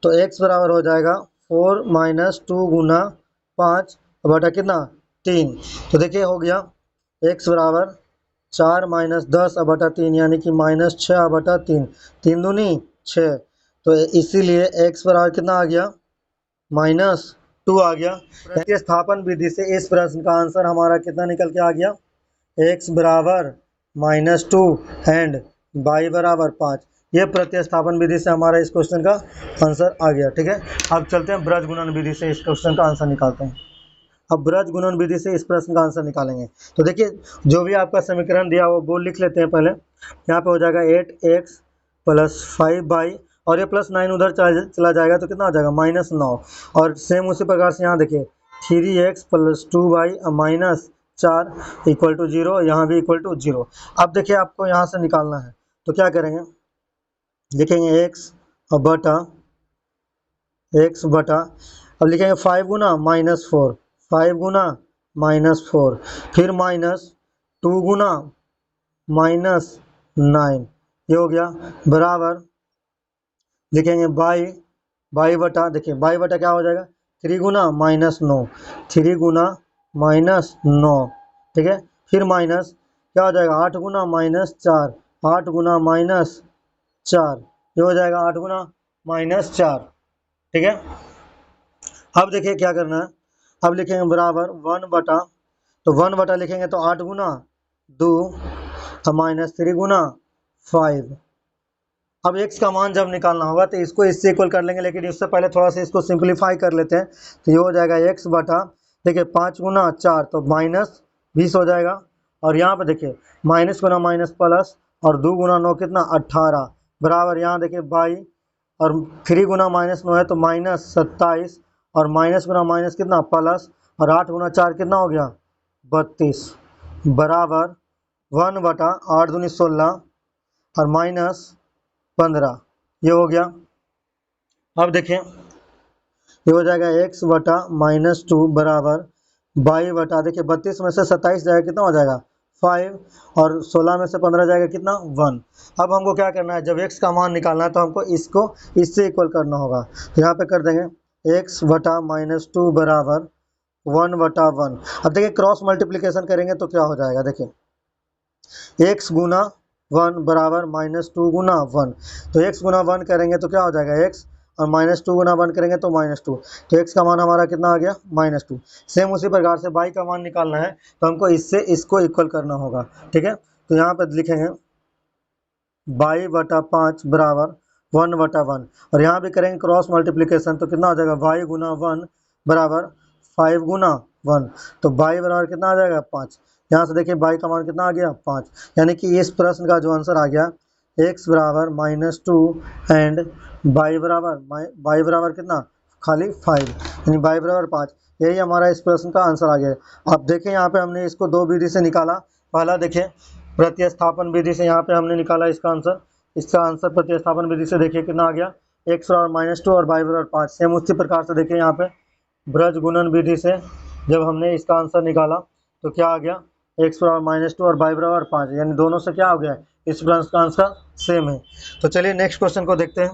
तो x बराबर हो जाएगा 4 - 2 गुना 5 बटा कितना 3। तो देखिए हो गया x बराबर 4 - 10 बटा 3 यानी कि -6 बटा 3, 3 दूनी 6, तो इसीलिए x बराबर कितना आ गया -2 आ गया। प्रतिस्थापन विधि से इस प्रश्न का आंसर हमारा कितना निकल के आ गया, x बराबर -2 एंड y बराबर 5। ये प्रतिस्थापन विधि से हमारा इस क्वेश्चन का आंसर आ गया। ठीक है, अब चलते हैं ब्रज गुणन विधि से इस क्वेश्चन का आंसर निकालते हैं। अब ब्रज गुणन विधि से इस प्रश्न का आंसर निकालेंगे। तो देखिए जो भी आपका समीकरण दिया वो बोल लिख लेते हैं पहले। यहाँ पे हो जाएगा 8x + 5y, और ये +9 उधर चला जाएगा तो कितना आ जाएगा -9, और सेम उसी प्रकार से यहाँ देखिए 3x + 2y -4 = 0, यहाँ भी = 0। अब देखिए आपको यहाँ से निकालना है तो क्या करेंगे, लिखेंगे x बटा, अब लिखेंगे 5 गुना -4, 5 गुना -4, फिर -2 गुना -9, ये हो गया, बराबर लिखेंगे बाई बटा, देखिए बाई बटा क्या हो जाएगा 3 गुना -9, 3 गुना -9, ठीक है, फिर माइनस क्या हो जाएगा 8 गुना -4, 8 गुना -4, ये हो जाएगा 8 गुना -4। ठीक है, अब देखिए क्या करना है, अब लिखेंगे बराबर 1 बटा, तो 1 बटा लिखेंगे तो 8 गुना 2 -3 गुना 5। अब x का मान जब निकालना होगा तो इसको इससे इक्वल कर लेंगे, लेकिन इससे पहले थोड़ा सा इसको सिंपलीफाई कर लेते हैं। तो ये हो जाएगा x बटा, देखिए 5 गुना 4 तो -20 हो जाएगा, और यहाँ पे देखिए माइनस गुना माइनस प्लस, और 2 गुना 9 कितना 18, बराबर यहाँ देखिए 22, और 3 गुना -9 है तो -27, और माइनस गुना माइनस कितना प्लस, और 8 गुना 4 कितना हो गया 32, बराबर 1 बटा 8 दूनी 16 और -15, ये हो गया। अब देखिए ये हो जाएगा x बटा -2 बराबर y बटा, देखिए 32 में से 27 जाएगा कितना हो जाएगा 5, और 16 में से 15 जाएगा कितना 1। अब हमको क्या करना है, जब x का मान निकालना है तो हमको इसको इससे इक्वल करना होगा, तो यहाँ पे कर देंगे x बटा -2 बराबर 1 बटा 1। अब देखिए क्रॉस मल्टीप्लिकेशन करेंगे तो क्या हो जाएगा, देखिए x गुना 1 बराबर -2 गुना 1, तो x गुना 1 करेंगे तो क्या हो जाएगा x, और -2 गुना 1 करेंगे तो -2, तो x का मान हमारा कितना आ गया -2। सेम उसी प्रकार से y का मान निकालना है तो हमको इससे इसको इक्वल करना होगा। ठीक है, तो यहाँ पर लिखेंगे y बटा 5 बराबर 1 बटा 1, और यहाँ भी करेंगे क्रॉस मल्टीप्लिकेशन तो कितना हो जाएगा y गुना 1 बराबर 5 गुना 1, तो y बराबर कितना आ जाएगा 5, यहाँ से देखिए बाई का मान कितना आ गया 5, यानी कि इस प्रश्न का जो आंसर आ गया x बराबर -2 एंड बाई बराबर कितना खाली 5, यानी बाई बराबर 5। यही हमारा इस प्रश्न का आंसर आ गया। आप देखें यहाँ पे हमने इसको दो विधि से निकाला। पहला देखिए प्रतिस्थापन विधि से यहाँ पे हमने निकाला इसका आंसर प्रतिस्थापन विधि से देखिए कितना आ गया x बराबर -2 और बाई बराबर 5। सेम उसी प्रकार से देखिए यहाँ पे ब्रज गुणन विधि से जब हमने इसका आंसर निकाला तो क्या आ गया x बराबर -2 और बाई बराबर 5, यानी दोनों से क्या हो गया इस प्रश्न का आंसर सेम है। तो चलिए नेक्स्ट क्वेश्चन को देखते हैं।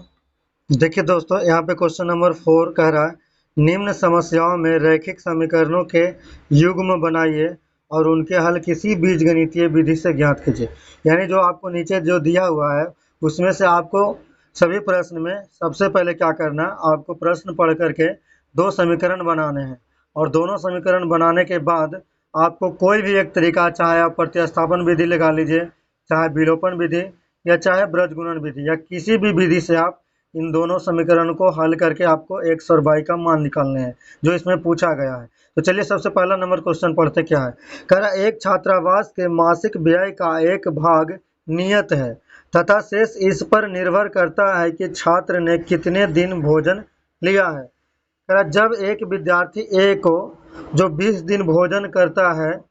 देखिए दोस्तों यहाँ पे क्वेश्चन नंबर 4 कह रहा है निम्न समस्याओं में रैखिक समीकरणों के युग्म बनाइए और उनके हल किसी बीजगणितीय विधि से ज्ञात कीजिए। यानी जो आपको नीचे जो दिया हुआ है उसमें से आपको सभी प्रश्न में सबसे पहले क्या करना है, आपको प्रश्न पढ़ करके दो समीकरण बनाने हैं और दोनों समीकरण बनाने के बाद आपको कोई भी एक तरीका, चाहे आप प्रतिस्थापन विधि लगा लीजिए, चाहे विलोपन विधि या चाहे ब्रज गुणन विधि या किसी भी विधि से आप इन दोनों समीकरण को हल करके आपको x और y का मान निकालने हैं जो इसमें पूछा गया है। तो चलिए सबसे पहला नंबर क्वेश्चन पढ़ते क्या है। कह रहा है एक छात्रावास के मासिक व्यय का एक भाग नियत है तथा शेष इस पर निर्भर करता है कि छात्र ने कितने दिन भोजन लिया है। कह रहा जब एक विद्यार्थी A को जो 20 दिन भोजन करता है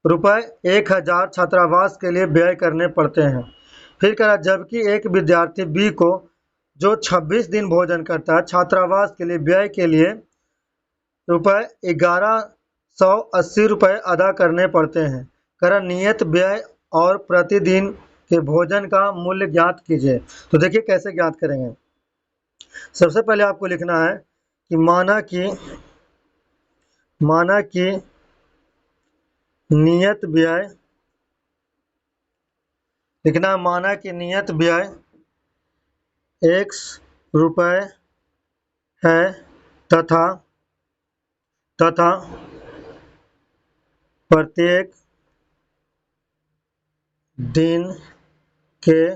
₹1000 छात्रावास के लिए व्यय करने पड़ते हैं। फिर कह रहा जबकि एक विद्यार्थी B को जो 26 दिन भोजन करता है छात्रावास के लिए व्यय के लिए ₹1180 अदा करने पड़ते हैं। कह रहा नियत व्यय और प्रतिदिन के भोजन का मूल्य ज्ञात कीजिए। तो देखिए कैसे ज्ञात करेंगे। सबसे पहले आपको लिखना है कि माना कि नियत व्यय लिखना, माना कि नियत व्यय x रुपए है तथा प्रत्येक दिन के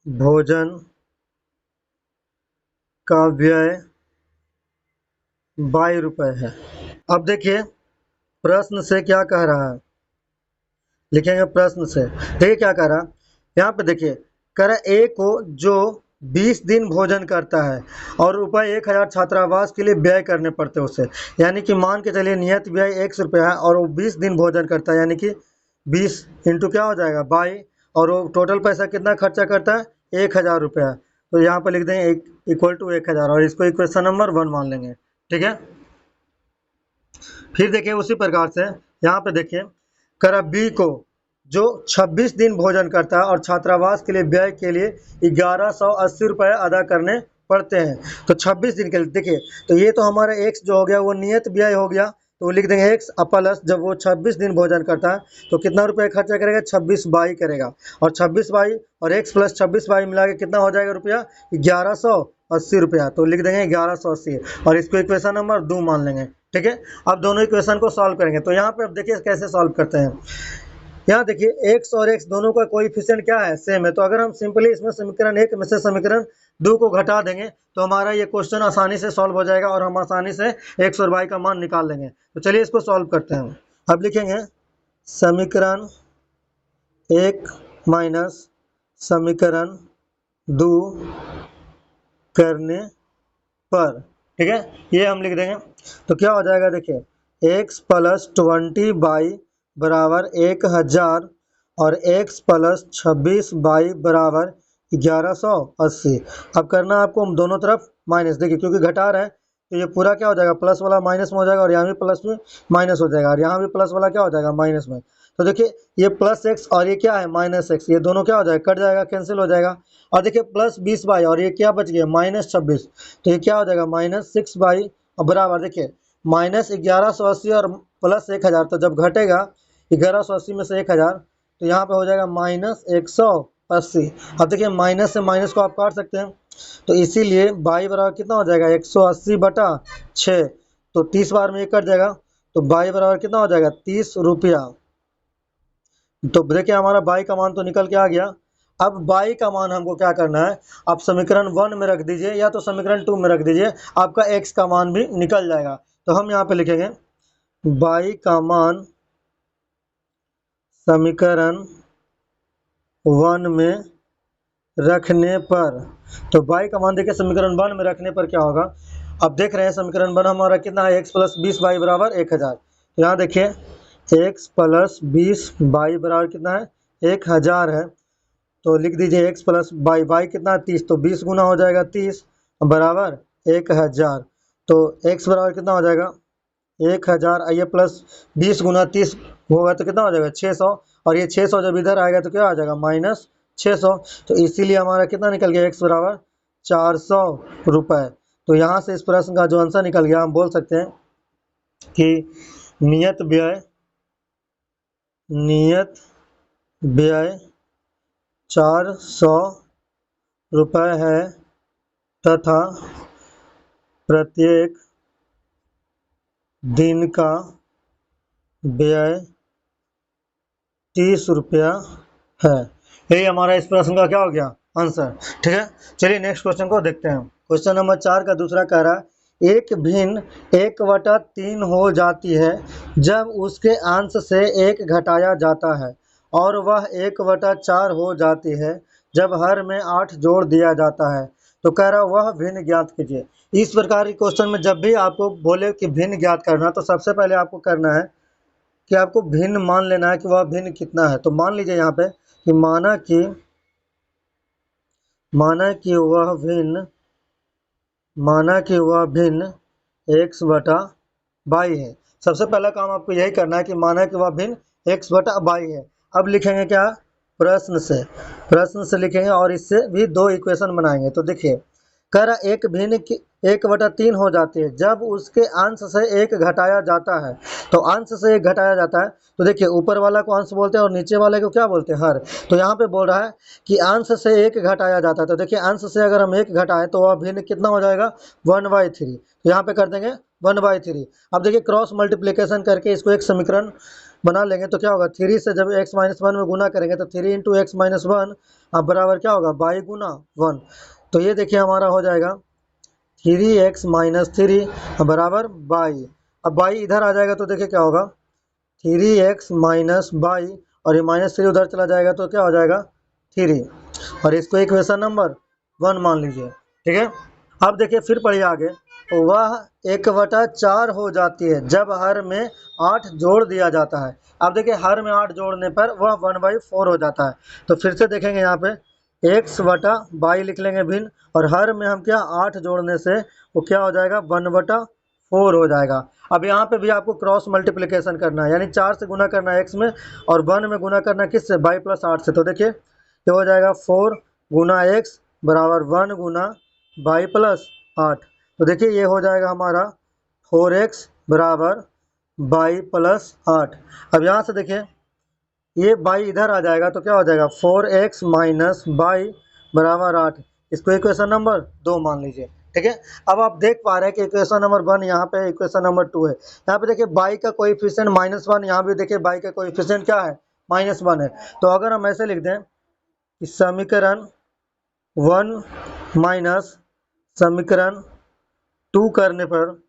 भोजन का व्यय ₹22 है। अब देखिए प्रश्न से क्या कह रहा है, लिखेंगे प्रश्न से। देखिए क्या कह रहा है यहाँ पे, देखिए कह रहा A को जो 20 दिन भोजन करता है और ₹1000 छात्रावास के लिए व्यय करने पड़ते हैं उसे, यानी कि मान के चलिए नियत व्यय x रुपये है और वो 20 दिन भोजन करता है, यानी कि 20 इंटू क्या हो जाएगा 22, और वो टोटल पैसा कितना खर्चा करता है ₹1000। तो यहाँ पर लिख देंगे इक्वल टू 1000 और इसको इक्वेशन नंबर 1 मान लेंगे, ठीक है। फिर देखिए उसी प्रकार से यहाँ पे देखिए कह रहा B को जो 26 दिन भोजन करता है और छात्रावास के लिए व्यय के लिए ₹1180 अदा करने पड़ते हैं। तो 26 दिन के लिए देखिए, तो ये तो हमारा x जो हो गया वो नियत व्यय हो गया, तो लिख देंगे x प्लस जब वो 26 दिन भोजन करता है तो कितना रुपये खर्चा करेगा 26/22 करेगा, और 26/22 और x प्लस 26/22 मिला के कितना हो जाएगा रुपया ₹1180। तो लिख देंगे 1180 और इसको इक्वेशन नंबर 2 मान लेंगे, ठीक है। अब दोनों इक्वेशन को सॉल्व करेंगे। तो यहाँ पे अब देखिए कैसे सॉल्व करते हैं। यहाँ देखिए x और x दोनों का कोएफिशिएंट क्या है सेम है, तो अगर हम सिंपली इसमें समीकरण 1 में से समीकरण 2 को घटा देंगे तो हमारा ये क्वेश्चन आसानी से सॉल्व हो जाएगा और हम आसानी से x और y का मान निकाल लेंगे। तो चलिए इसको सॉल्व करते हैं। अब लिखेंगे समीकरण 1 माइनस समीकरण 2 करने पर, ठीक है, ये हम लिख देंगे। तो क्या हो जाएगा देखिए x प्लस 20/22 बराबर 1000 और x प्लस 26/22 बराबर 1180। अब करना आपको दोनों तरफ माइनस, देखिए क्योंकि घटा रहा है तो ये पूरा क्या हो जाएगा प्लस वाला माइनस में हो जाएगा और यहाँ भी प्लस में माइनस हो जाएगा और यहाँ भी प्लस वाला क्या हो जाएगा माइनस में। तो देखिए ये प्लस x और ये क्या है माइनस x, ये दोनों क्या हो जाएगा कट जाएगा, कैंसिल हो जाएगा। और देखिए प्लस 20/22 और ये क्या बच गया -26, तो ये क्या हो जाएगा -6/22 और बराबर देखिए -1180 और प्लस 1000, तो जब घटेगा 1180 में से 1000 तो यहाँ पे हो जाएगा -180। अब देखिए माइनस से माइनस को आप काट सकते हैं, तो इसीलिए y बराबर कितना हो जाएगा 180/6, तो 30 बार में ये कट जाएगा, तो y बराबर कितना हो जाएगा ₹30। तो देखिए हमारा y का मान तो निकल के आ गया। अब y का मान हमको क्या करना है, आप समीकरण 1 में रख दीजिए या तो समीकरण 2 में रख दीजिए, आपका x का मान भी निकल जाएगा। तो हम यहाँ पे लिखेंगे y का मान समीकरण 1 में रखने पर, तो y का मान देखिए समीकरण 1 में रखने पर क्या होगा। अब देख रहे हैं समीकरण 1 हमारा कितना है, x + 20y बराबर 1000। तो यहाँ देखिए x + 20y बराबर कितना है, 1000 है। तो लिख दीजिए x + y कितना है 30, तो 20 गुना हो जाएगा 30 बराबर 1000। तो x बराबर कितना हो जाएगा 1000, आइए प्लस 20 गुना 30 होगा तो कितना हो जाएगा 600, और ये 600 जब इधर आएगा तो क्या आ जाएगा -600। तो इसीलिए हमारा कितना निकल गया x बराबर 400 रुपये। तो यहाँ से इस प्रश्न का जो आंसर निकल गया, हम बोल सकते हैं कि नियत व्यय 400 रुपये है तथा प्रत्येक दिन का व्यय 30 रुपया है। यही हमारा इस प्रश्न का क्या हो गया आंसर। ठीक है, चलिए नेक्स्ट क्वेश्चन को देखते हैं। क्वेश्चन नंबर 4 का दूसरा कह रहा है, एक भिन्न 1/3 हो जाती है जब उसके अंश से 1 घटाया जाता है, और वह 1/4 हो जाती है जब हर में 8 जोड़ दिया जाता है। तो कह रहा है वह भिन्न ज्ञात कीजिए। इस प्रकार के क्वेश्चन में जब भी आपको बोले कि भिन्न ज्ञात करना, तो सबसे पहले आपको करना है कि आपको भिन्न मान लेना है कि वह भिन्न कितना है। तो मान लीजिए यहाँ पे कि माना कि वह भिन्न x/y है। सबसे पहला काम आपको यही करना है कि माना कि वह भिन्न x/y है। अब लिखेंगे क्या, प्रश्न से लिखेंगे और इससे भी 2 इक्वेशन बनाएंगे। तो देखिए कह रहा एक भिन्न 1/3 हो जाती है जब उसके अंश से 1 घटाया जाता है। तो अंश से 1 घटाया जाता है, तो देखिए ऊपर वाला को अंश बोलते हैं और नीचे वाले को क्या बोलते हैं, हर। तो यहाँ पे बोल रहा है कि अंश से 1 घटाया जाता है। तो देखिए अंश से अगर हम 1 घटाएं तो वह भिन्न कितना हो जाएगा 1/3। तो यहाँ पे कर देंगे 1/3। अब देखिए क्रॉस मल्टीप्लिकेशन करके इसको एक समीकरण बना लेंगे। तो क्या होगा 3 से जब x - 1 में गुना करेंगे तो 3 × x - 1 अब बराबर क्या होगा y × 1। तो ये देखिए हमारा हो जाएगा 3x - 3 बराबर y। अब y इधर आ जाएगा तो देखिए क्या होगा 3x - y, और ये -3 उधर चला जाएगा तो क्या हो जाएगा 3, और इसको इक्वेशन नंबर 1 मान लीजिए। ठीक है, अब देखिए फिर पढ़िए आगे। वह 1/4 हो जाती है जब हर में 8 जोड़ दिया जाता है। अब देखिए हर में 8 जोड़ने पर वह 1/4 हो जाता है। तो फिर से देखेंगे यहाँ पे x/y लिख लेंगे भिन्न, और हर में हम क्या 8 जोड़ने से वो क्या हो जाएगा 1/4 हो जाएगा। अब यहाँ पे भी आपको क्रॉस मल्टीप्लिकेशन करना है, यानी 4 से गुना करना है x में, और 1 में गुना करना है किससे y + 8 से। तो देखिए ये हो जाएगा 4 × x बराबर 1 × y + 8। तो देखिए ये हो जाएगा हमारा 4x बराबर y + 8। अब यहाँ से देखिए ये y इधर आ जाएगा तो क्या हो जाएगा 4x - y बराबर 8। इसको इक्वेशन नंबर 2 मान लीजिए। ठीक है, अब आप देख पा रहे हैं कि इक्वेशन नंबर 1 यहाँ पे इक्वेशन नंबर 2 है। यहाँ पे देखिए y का कोएफिशिएंट -1, यहाँ भी देखिए y का कोएफिशिएंट क्या है -1 है। तो अगर हम ऐसे लिख दें कि समीकरण 1 माइनस समीकरण 2 करने पर,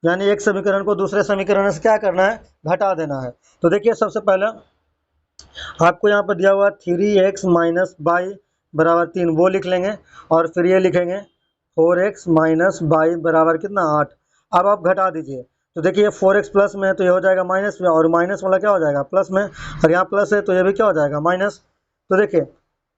यानी एक समीकरण को दूसरे समीकरण से क्या करना है घटा देना है। तो देखिए सबसे पहले आपको यहाँ पर दिया हुआ 3x - y बराबर 3 वो लिख लेंगे, और फिर ये लिखेंगे 4x - y बराबर कितना 8। अब आप घटा दीजिए तो देखिए 4x प्लस में है तो ये हो जाएगा माइनस में, और माइनस वाला क्या हो जाएगा प्लस में, और यहाँ प्लस है तो ये भी क्या हो जाएगा माइनस। तो देखिए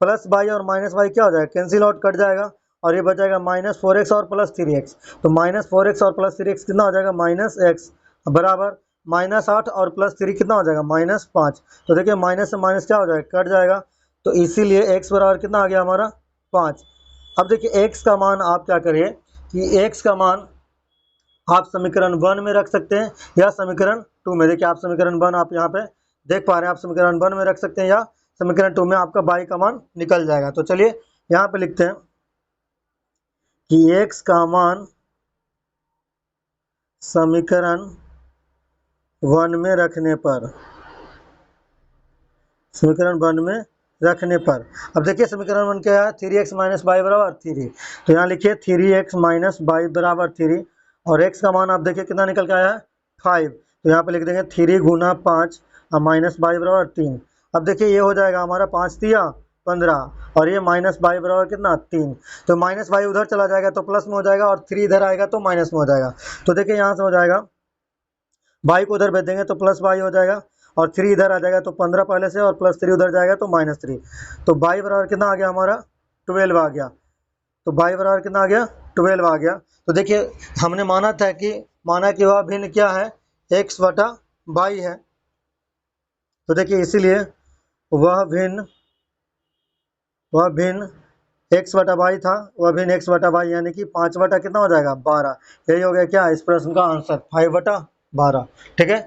प्लस y और माइनस y क्या हो जाएगा कैंसिल आउट कट जाएगा, और ये बचेगा -4x और +3x। तो -4x और +3x कितना हो जाएगा -x बराबर -8 और +3 कितना हो जाएगा -5। तो देखिए माइनस से माइनस क्या हो जाएगा कट जाएगा। तो इसीलिए x बराबर कितना आ गया हमारा 5। अब देखिए x का मान आप क्या करिए कि x का मान आप समीकरण 1 में रख सकते हैं या समीकरण 2 में। देखिए आप समीकरण 1 आप यहाँ पे देख पा रहे हैं, आप समीकरण 1 में रख सकते हैं या समीकरण 2 में, आपका y का मान निकल जाएगा। तो चलिए यहाँ पे लिखते हैं कि x का मान समीकरण 1 में रखने पर, अब देखिए समीकरण 1 क्या है 3x - y बराबर 3। तो यहाँ लिखिए 3x - y बराबर 3, और x का मान आप देखिए कितना निकल के आया है 5। तो यहाँ पे लिख देंगे 3 × 5 और माइनस बाई बराबर 3। अब देखिए ये हो जाएगा हमारा 5 तिया 15 और ये माइनस बाई बराबर कितना 3। तो माइनस बाई उधर चला जाएगा तो प्लस में हो जाएगा और 3 इधर आएगा तो माइनस में हो जाएगा। तो देखिए यहाँ से हो जाएगा बाई को उधर भेज देंगे तो प्लस बाई हो जाएगा और 3 इधर आ जाएगा तो 15 पहले से और प्लस 3 उधर जाएगा तो माइनस 3। तो बाई बराबर कितना आ गया हमारा 12 आ गया। तो बाई बराबर कितना आ गया 12 आ गया। तो देखिए हमने माना कि वह भिन्न क्या है x बटा बाई है। तो देखिए इसीलिए वह भिन्न x बटा बाई था, वह भिन्न x बटा बाई यानी कि 5 बटा कितना हो जाएगा 12। यही हो गया क्या इस प्रश्न का आंसर 5 बटा 12। ठीक है।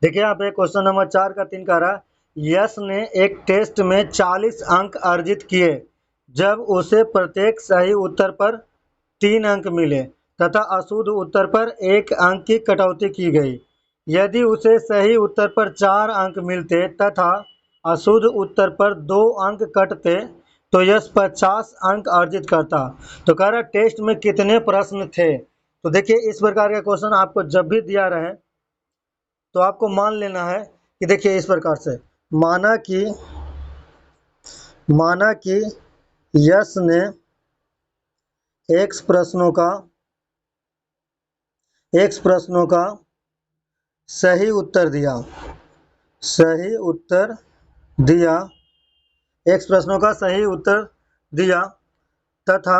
देखिए यहाँ पे क्वेश्चन नंबर 4 का 3 कह रहा है यश ने एक टेस्ट में 40 अंक अर्जित किए जब उसे प्रत्येक सही उत्तर पर 3 अंक मिले तथा अशुद्ध उत्तर पर 1 अंक की कटौती की गई। यदि उसे सही उत्तर पर 4 अंक मिलते तथा अशुद्ध उत्तर पर 2 अंक कटते तो यश 50 अंक अर्जित करता। तो कह रहा टेस्ट में कितने प्रश्न थे। तो देखिए इस प्रकार का क्वेश्चन आपको जब भी दिया रहे तो आपको मान लेना है कि देखिए इस प्रकार से माना कि यश ने x प्रश्नों का सही उत्तर दिया x प्रश्नों का सही उत्तर दिया तथा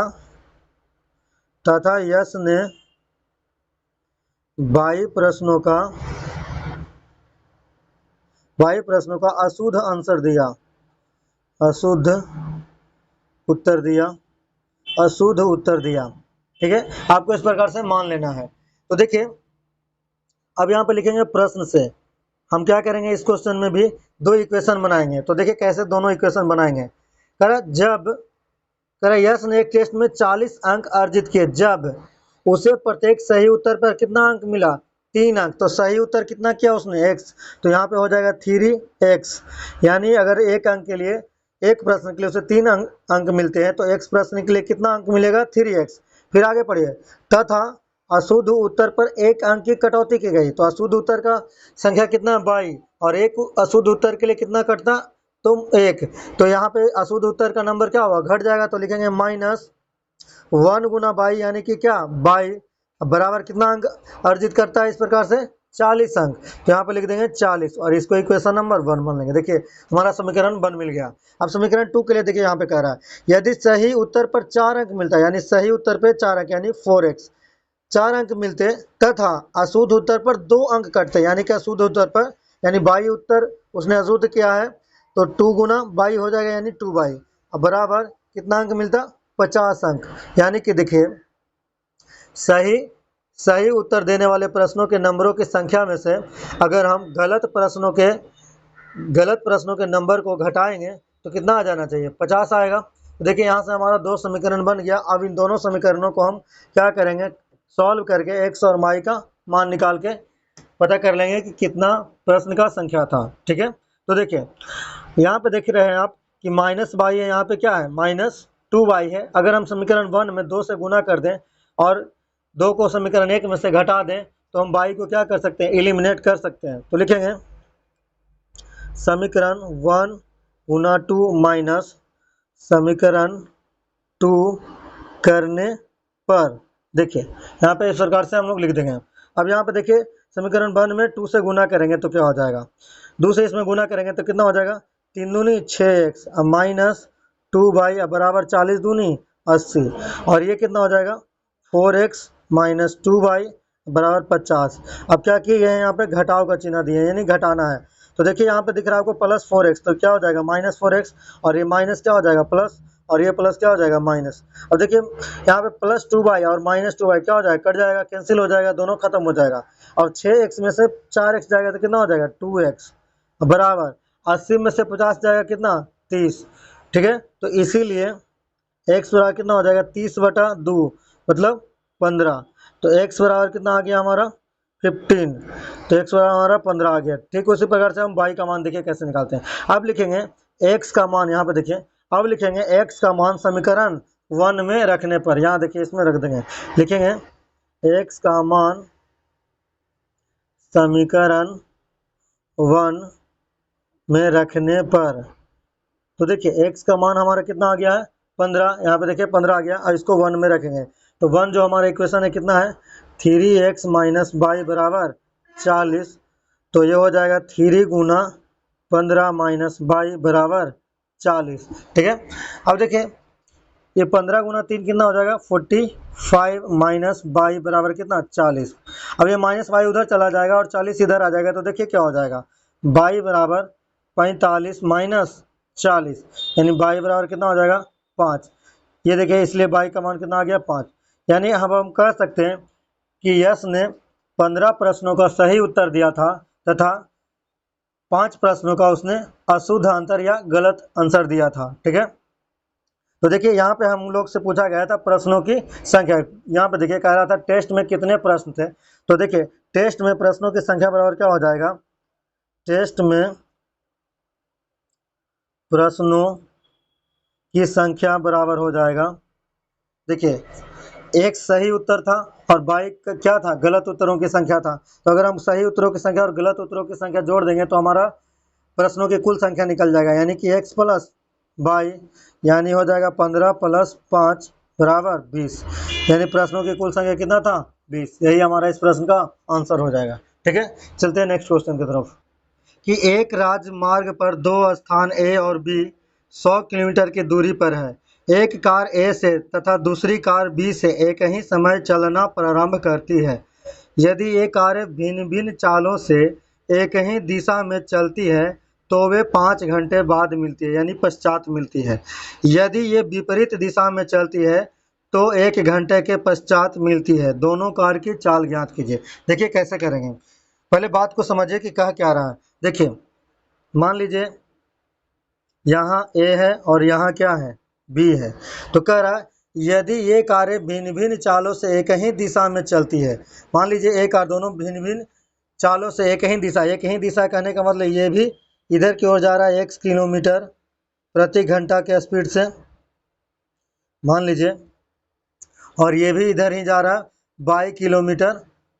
यश ने बाई प्रश्नों का अशुद्ध उत्तर दिया। ठीक है, आपको इस प्रकार से मान लेना है। तो देखिए अब यहाँ पे लिखेंगे प्रश्न से हम क्या करेंगे इस क्वेश्चन में भी 2 इक्वेशन बनाएंगे। तो देखिए कैसे दोनों इक्वेशन बनाएंगे। यश ने एक टेस्ट में 40 अंक अर्जित किए जब उसे प्रत्येक सही उत्तर पर कितना अंक मिला 3 अंक। तो सही उत्तर कितना किया उसने x। तो यहाँ पे हो जाएगा 3x यानी अगर एक अंक के लिए एक प्रश्न के लिए उसे 3 अंक मिलते हैं तो x प्रश्न के लिए कितना अंक मिलेगा 3x। फिर आगे पढ़िए तथा अशुद्ध उत्तर पर 1 अंक की कटौती की गई। तो अशुद्ध उत्तर का संख्या कितना 22 और एक अशुद्ध उत्तर के लिए कितना कटता तो 1। तो यहाँ पे अशुद्ध उत्तर का नंबर क्या होगा घट जाएगा तो लिखेंगे -1 गुना 22 यानी कि क्या 22 बराबर कितना अंक अर्जित करता है इस प्रकार से 40 अंक। तो यहाँ पे लिख देंगे 40 और इसको इक्वेशन नंबर 1 मान लेंगे। देखिए हमारा समीकरण 1 मिल गया। अब समीकरण 2 के लिए देखिए यहाँ पे कह रहा है यदि सही उत्तर पर 4 अंक मिलता है यानी सही उत्तर पे 4 अंक यानी 4x 4 अंक मिलते तथा अशुद्ध उत्तर पर 2 अंक कटते यानी कि अशुद्ध उत्तर पर यानी 22 उत्तर उसने अशुद्ध किया है तो 2 गुना 22 हो जाएगा यानी 2/22 अब बराबर कितना अंक मिलता 50 अंक। यानी कि देखिए सही उत्तर देने वाले प्रश्नों के नंबरों की संख्या में से अगर हम गलत प्रश्नों के नंबर को घटाएंगे तो कितना आ जाना चाहिए 50 आएगा। तो देखिए यहाँ से हमारा 2 समीकरण बन गया। अब इन दोनों समीकरणों को हम क्या करेंगे सॉल्व करके x और y का मान निकाल के पता कर लेंगे कि कितना प्रश्न का संख्या था। ठीक है, तो देखिए यहाँ पे देख रहे हैं आप कि -y है, यहाँ पे क्या है -2y है। अगर हम समीकरण 1 में 2 से गुना कर दें और 2 को समीकरण 1 में से घटा दें तो हम y को क्या कर सकते हैं एलिमिनेट कर सकते हैं। तो लिखेंगे समीकरण 1 गुना 2 माइनस समीकरण 2 करने पर देखिए यहाँ पे इस प्रकार से हम लोग लिख देंगे। अब यहाँ पे देखिए समीकरण 1 में 2 से गुना करेंगे तो क्या हो जाएगा 2 से इसमें गुना करेंगे तो कितना हो जाएगा 3 दूनी 6x अब माइनस 2y अब बराबर 40 दूनी 80 और ये कितना हो जाएगा 4x माइनस 2y बराबर 50। अब क्या किए गए हैं यहाँ पे घटाव का चिन्ह दिए यानी घटाना है। तो देखिए यहाँ पे दिख रहा है आपको +4x तो क्या हो जाएगा -4x और ये माइनस क्या हो जाएगा प्लस और ये प्लस क्या हो जाएगा माइनस। अब देखिए यहाँ पे +2y और -2y क्या हो जाएगा कट जाएगा कैंसिल हो जाएगा दोनों खत्म हो जाएगा और 6x में से 4x जाएगा तो कितना हो जाएगा 2x बराबर 80 में से 50 जाएगा कितना 30। ठीक है, तो इसीलिए x बराबर कितना हो जाएगा 30/2 मतलब 15। तो x बराबर कितना आ गया हमारा 15। तो x बराबर हमारा 15 आ गया। ठीक उसी प्रकार से हम y का मान देखिए कैसे निकालते हैं। अब लिखेंगे x का मान यहाँ पे देखिए अब लिखेंगे x का मान समीकरण 1 में रखने पर यहाँ देखिए इसमें रख देंगे लिखेंगे x का मान समीकरण 1 में रखने पर, तो देखिए x का मान हमारा कितना आ गया है 15, यहाँ पे देखिए 15 आ गया। अब इसको 1 में रखेंगे तो 1 जो हमारा इक्वेशन है कितना है 3x माइनस वाई बराबर 40। तो ये हो जाएगा 3 गुना 15 माइनस वाई बराबर 40। ठीक है, अब देखिए ये 15 गुना 3 कितना हो जाएगा 45 माइनस वाई बराबर कितना 40। अब ये माइनस वाई उधर चला जाएगा और 40 इधर आ जाएगा, तो देखिए क्या हो जाएगा वाई बराबर 45 माइनस 40, यानी वाई बराबर कितना हो जाएगा 5। ये देखिए इसलिए वाई का मान कितना आ गया 5। यानी अब हम कह सकते हैं कि यश ने 15 प्रश्नों का सही उत्तर दिया था तथा 5 प्रश्नों का उसने अशुद्ध आंसर या गलत आंसर दिया था। ठीक है, तो देखिए यहाँ पे हम लोग से पूछा गया था प्रश्नों की संख्या। यहाँ पे देखिए कह रहा था टेस्ट में कितने प्रश्न थे, तो देखिए टेस्ट में प्रश्नों की संख्या बराबर क्या हो जाएगा, टेस्ट में प्रश्नों की संख्या बराबर हो जाएगा, देखिए एक सही उत्तर था और बाई क्या था गलत उत्तरों की संख्या था। तो अगर हम सही उत्तरों की संख्या और गलत उत्तरों की संख्या जोड़ देंगे तो हमारा प्रश्नों की कुल संख्या निकल जाएगा, यानी कि x प्लस वाई यानी हो जाएगा 15 प्लस 5 बराबर 20, यानी प्रश्नों की कुल संख्या कितना था 20। यही हमारा इस प्रश्न का आंसर हो जाएगा। ठीक है, चलते हैं नेक्स्ट क्वेश्चन की तरफ कि एक राजमार्ग पर दो स्थान ए और बी 100 किलोमीटर की दूरी पर है। एक कार ए से तथा दूसरी कार बी से एक ही समय चलना प्रारंभ करती है। यदि ये कारें भिन्न भिन्न चालों से एक ही दिशा में चलती है तो वे 5 घंटे बाद मिलती है, यानी पश्चात मिलती है। यदि ये विपरीत दिशा में चलती है तो 1 घंटे के पश्चात मिलती है। दोनों कार की चाल ज्ञात कीजिए। देखिए कैसे करेंगे, पहले बात को समझिए कि कह क्या रहा है। देखिए मान लीजिए यहाँ ए है और यहाँ क्या है बी है, तो कह रहा है यदि ये कारें भिन्न भिन्न चालों से एक ही दिशा में चलती है, मान लीजिए एक कार दोनों भिन्न भिन्न चालों से एक ही दिशा कहने का मतलब ये भी इधर की ओर जा रहा है x किलोमीटर प्रति घंटा के स्पीड से, मान लीजिए, और ये भी इधर ही जा रहा है 22 किलोमीटर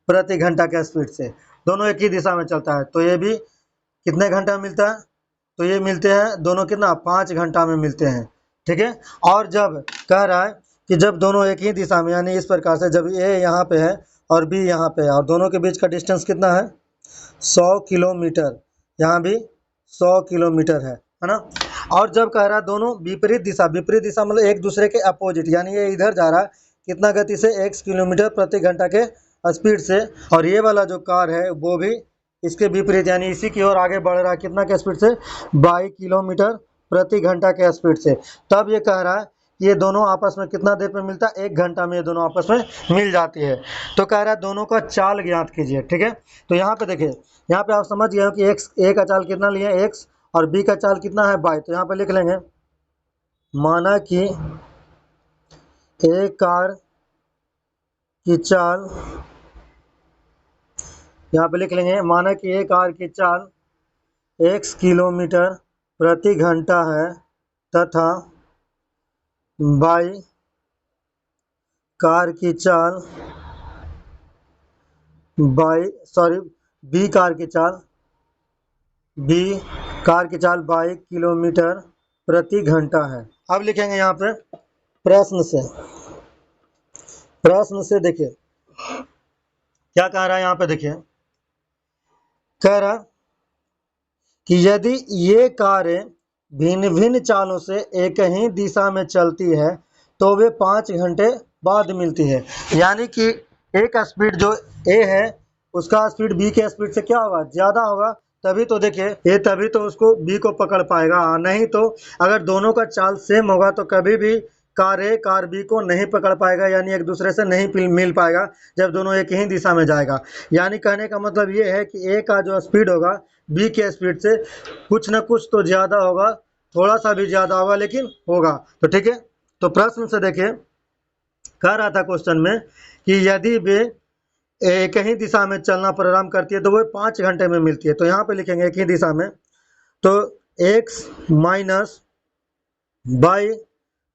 प्रति घंटा के स्पीड से, दोनों एक ही दिशा में चलता है। तो ये भी कितने घंटा मिलता है, तो ये मिलते हैं दोनों कितना 5 घंटा में मिलते हैं। ठीक है, और जब कह रहा है कि जब दोनों एक ही दिशा में, यानी इस प्रकार से जब ए यहाँ पे है और बी यहाँ पे है और दोनों के बीच का डिस्टेंस कितना है 100 किलोमीटर, यहाँ भी 100 किलोमीटर है ना। और जब कह रहा है दोनों विपरीत दिशा मतलब एक दूसरे के अपोजिट, यानी ये इधर जा रहा है कितना गति से x किलोमीटर प्रति घंटा के स्पीड से, और ये वाला जो कार है वो भी इसके विपरीत यानी इसी की ओर आगे बढ़ रहा है कितना के स्पीड से 22 किलोमीटर प्रति घंटा के स्पीड से। तब ये कह रहा है ये दोनों आपस में कितना देर पे मिलता है 1 घंटा में ये दोनों आपस में मिल जाती है। तो कह रहा है दोनों का चाल ज्ञात कीजिए। ठीक है, तो यहाँ पे देखिए, यहाँ पे आप समझ गए हो कि x ए का चाल कितना लिया x और बी का चाल कितना है y। तो यहाँ पे लिख लेंगे माना कि एक कार की चाल, यहाँ पे लिख लेंगे माना कि एक कार की चाल x किलोमीटर प्रति घंटा है तथा y कार की चाल बी कार की चाल 22 किलोमीटर प्रति घंटा है। अब लिखेंगे यहाँ पे प्रश्न से देखिए क्या कह रहा है, यहाँ पे देखिए कह रहा कि यदि ये कारें भिन्न भिन्न चालों से एक ही दिशा में चलती है तो वे 5 घंटे बाद मिलती है। यानी कि एक स्पीड जो ए है उसका स्पीड बी के स्पीड से क्या होगा ज़्यादा होगा, तभी तो देखिए ये तभी तो उसको बी को पकड़ पाएगा, नहीं तो अगर दोनों का चाल सेम होगा तो कभी भी कार ए कार बी को नहीं पकड़ पाएगा, यानी एक दूसरे से नहीं मिल पाएगा जब दोनों एक ही दिशा में जाएगा। यानी कहने का मतलब ये है कि ए का जो स्पीड होगा बी के स्पीड से कुछ न कुछ तो ज़्यादा होगा, थोड़ा सा भी ज़्यादा होगा लेकिन होगा। तो ठीक है, तो प्रश्न से देखिए कह रहा था क्वेश्चन में कि यदि वे एक ही दिशा में चलना प्रारंभ करती है तो वो 5 घंटे में मिलती है। तो यहाँ पे लिखेंगे एक ही दिशा में, तो x माइनस वाई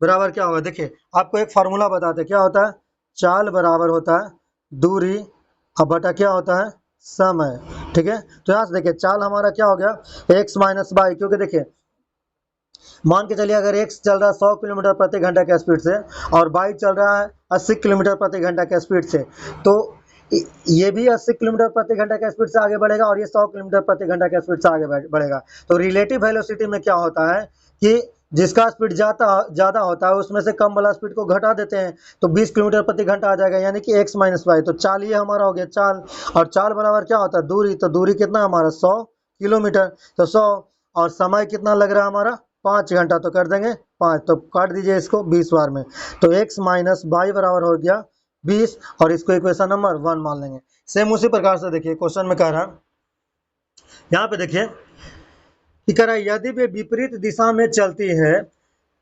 बराबर क्या होगा। देखिए आपको एक फार्मूला बताते क्या होता है, चाल बराबर होता है दूरी अब बटा क्या होता है समय। ठीक है, तो यहाँ से देखिए चाल हमारा क्या हो गया, x माइनस वाई, क्योंकि देखिए मान के चलिए अगर x चल रहा है 100 किलोमीटर प्रति घंटा के स्पीड से और y चल रहा है 80 किलोमीटर प्रति घंटा के स्पीड से, तो ये भी 80 किलोमीटर प्रति घंटा के स्पीड से आगे बढ़ेगा और ये 100 किलोमीटर प्रति घंटा के स्पीड से आगे बढ़ेगा। तो रिलेटिव वेलोसिटी में क्या होता है कि जिसका स्पीड ज़्यादा होता है उसमें से कम वाला स्पीड को घटा देते हैं, तो 20 किलोमीटर प्रति घंटा आ जाएगा, यानी कि x माइनस वाई। तो चाल ये हमारा हो गया चाल, और चाल बराबर क्या होता है, दूरी। तो दूरी कितना हमारा 100 किलोमीटर, तो 100, और समय कितना लग रहा है हमारा 5 घंटा, तो कर देंगे 5, तो काट दीजिए इसको 20 बार में, तो x माइनस वाई बराबर हो गया 20, और इसको इक्वेशन नंबर 1 मान लेंगे। सेम उसी प्रकार से देखिए क्वेश्चन में कह रहा है, यहाँ पे देखिए कि कह रहा है यदि वे विपरीत दिशा में चलती है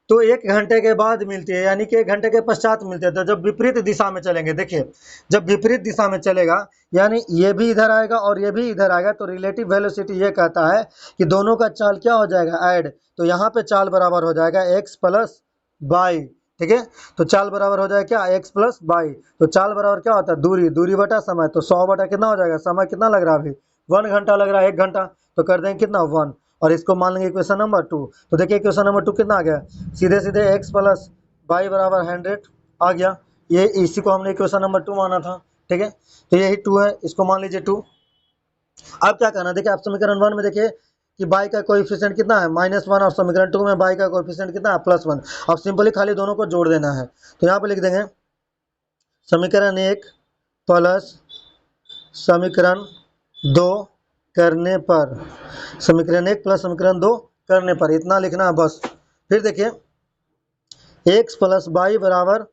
तो 1 घंटे के बाद मिलती है, यानी कि 1 घंटे के पश्चात मिलती है। तो जब विपरीत दिशा में चलेंगे, देखिए जब विपरीत दिशा में चलेगा यानी ये भी इधर आएगा और ये भी इधर आएगा, तो रिलेटिव वेलोसिटी ये कहता है कि दोनों का चाल क्या हो जाएगा, ऐड। तो यहाँ पे चाल बराबर हो जाएगा x प्लस वाई। ठीक है, तो चाल बराबर हो जाएगा क्या, x प्लस वाई। तो चाल बराबर क्या होता है, दूरी, दूरी बटा समय। तो 100 बटा कितना हो जाएगा, समय कितना लग रहा है अभी 1 घंटा लग रहा है, 1 घंटा, तो कर देंगे कितना 1, और इसको मान लेंगे क्वेश्चन नंबर 2। तो देखिए क्वेश्चन नंबर 2 कितना आ गया, सीधे सीधे x प्लस वाई बराबर 100 आ गया, ये इसी को हमने क्वेश्चन नंबर 2 माना था। ठीक है, तो यही 2 है, इसको मान लीजिए 2। अब क्या करना, देखिए आप समीकरण 1 में देखिए कि y का कोएफिशिएंट कितना है -1, और समीकरण 2 में y का कोएफिशिएंट कितना है +1। अब सिंपली खाली दोनों को जोड़ देना है, तो यहाँ पे लिख देंगे समीकरण 1 प्लस समीकरण 2 करने पर, समीकरण 1 प्लस समीकरण 2 करने पर, इतना लिखना है बस। फिर देखिए x प्लस वाई बराबर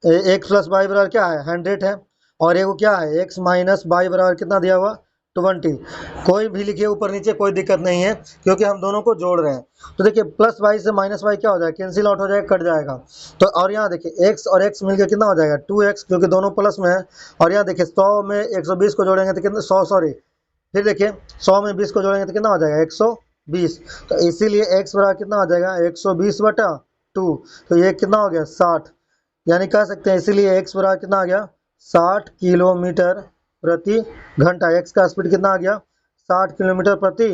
क्या है 100 है, और एगो क्या है x माइनस वाई बराबर कितना दिया हुआ 20। कोई भी लिखिए ऊपर नीचे, कोई दिक्कत नहीं है क्योंकि हम दोनों को जोड़ रहे हैं। तो देखिए प्लस वाई से माइनस वाई क्या हो जाएगा, कैंसिल आउट हो जाएगा, कट जाएगा। तो और यहाँ देखिए x और x मिलकर कितना हो जाएगा 2x, क्योंकि दोनों प्लस में है। और यहाँ देखिए 100 में 120 को जोड़ेंगे तो कितना 100, सॉरी, फिर देखिए 100 में 20 को जोड़ेंगे तो कितना हो जाएगा 120। तो इसीलिए x बराबर कितना हो जाएगा 120 बटा 2, तो ये कितना हो गया 60, यानी कह सकते हैं इसीलिए x बराबर कितना आ गया 60 किलोमीटर प्रति घंटा। x का स्पीड कितना आ गया 60 किलोमीटर प्रति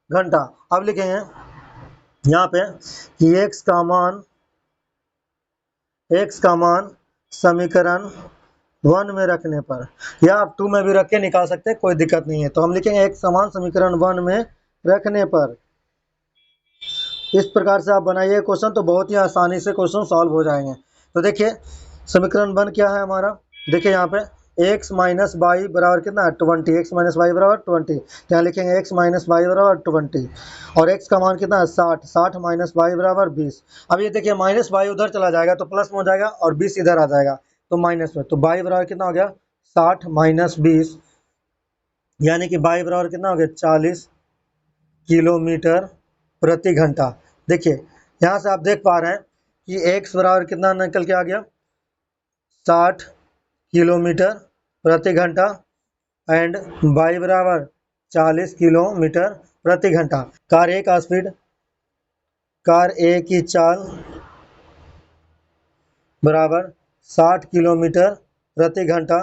घंटा। अब लिखेंगे यहाँ पे कि x का मान समीकरण 1 में रखने पर, या आप 2 में भी रख के निकाल सकते हैं, कोई दिक्कत नहीं है। तो हम लिखेंगे x का मान समीकरण 1 में रखने पर। इस प्रकार से आप बनाइए क्वेश्चन, तो बहुत ही आसानी से क्वेश्चन सॉल्व हो जाएंगे। तो देखिए समीकरण 1 क्या है हमारा, देखिए यहाँ पे x माइनस वाई बराबर कितना है 20, x माइनस वाई बराबर 20, यहाँ लिखेंगे x माइनस वाई बराबर 20, और x का मान कितना है 60, 60 माइनस वाई बराबर 20। अब ये देखिए माइनस वाई उधर चला जाएगा तो प्लस में हो जाएगा, और 20 इधर आ जाएगा तो माइनस में, तो वाई बराबर कितना हो गया 60 माइनस 20, यानी कि वाई बराबर कितना हो गया 40 किलोमीटर प्रति घंटा। देखिए यहाँ से आप देख पा रहे हैं कि x बराबर कितना निकल के आ गया 60 किलोमीटर प्रति घंटा, एंड y बराबर 40 किलोमीटर प्रति घंटा। कार ए का स्पीड, कार ए की चाल बराबर 60 किलोमीटर प्रति घंटा,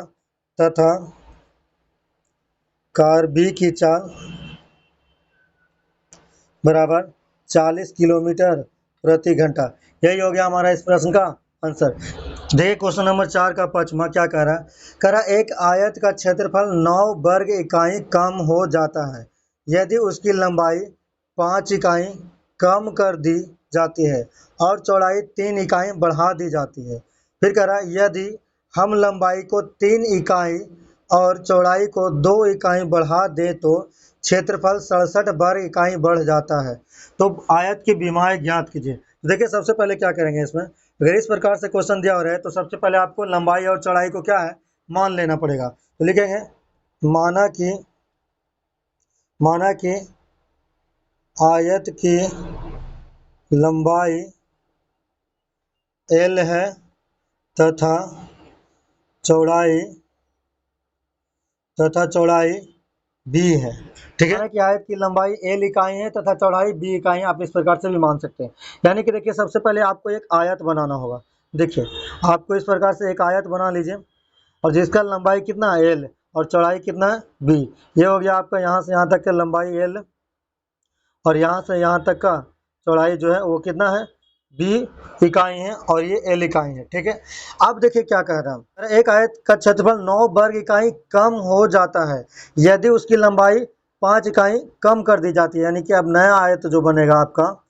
तथा कार बी की चाल बराबर 40 किलोमीटर प्रति घंटा। यही हो गया हमारा इस प्रश्न का आंसर। देखिए क्वेश्चन नंबर 4 का पचमा क्या कह रहा है, कह रहा एक आयत का क्षेत्रफल 9 वर्ग इकाई कम हो जाता है यदि उसकी लंबाई 5 इकाई कम कर दी जाती है और चौड़ाई 3 इकाई बढ़ा दी जाती है। फिर कह रहा है यदि हम लंबाई को 3 इकाई और चौड़ाई को 2 इकाई बढ़ा दे तो क्षेत्रफल 67 वर्ग इकाई बढ़ जाता है। तो आयत की विमाएँ ज्ञात कीजिए। देखिए सबसे पहले क्या करेंगे, इसमें अगर इस प्रकार से क्वेश्चन दिया हो रहा है तो सबसे पहले आपको लंबाई और चौड़ाई को क्या है मान लेना पड़ेगा। तो लिखेंगे माना कि आयत की लंबाई L है तथा चौड़ाई B है। ठीक है कि आयत की लंबाई L इकाई है तथा चौड़ाई B इकाई, आप इस प्रकार से भी मान सकते हैं। यानी कि देखिए सबसे पहले आपको एक आयत बनाना होगा। देखिए आपको इस प्रकार से एक आयत बना लीजिए और जिसका लंबाई कितना है L और चौड़ाई कितना है b। ये हो गया आपका यहाँ से यहाँ तक का लंबाई l और यहाँ से यहाँ तक का चौड़ाई जो है वो कितना है b इकाई है और ये l इकाई है। ठीक है, अब देखिए क्या कह रहा हूँ, एक आयत का क्षेत्रफल 9 वर्ग इकाई कम हो जाता है यदि उसकी लंबाई 5 इकाई कम कर दी जाती है। यानी कि अब नया आयत जो बनेगा आपका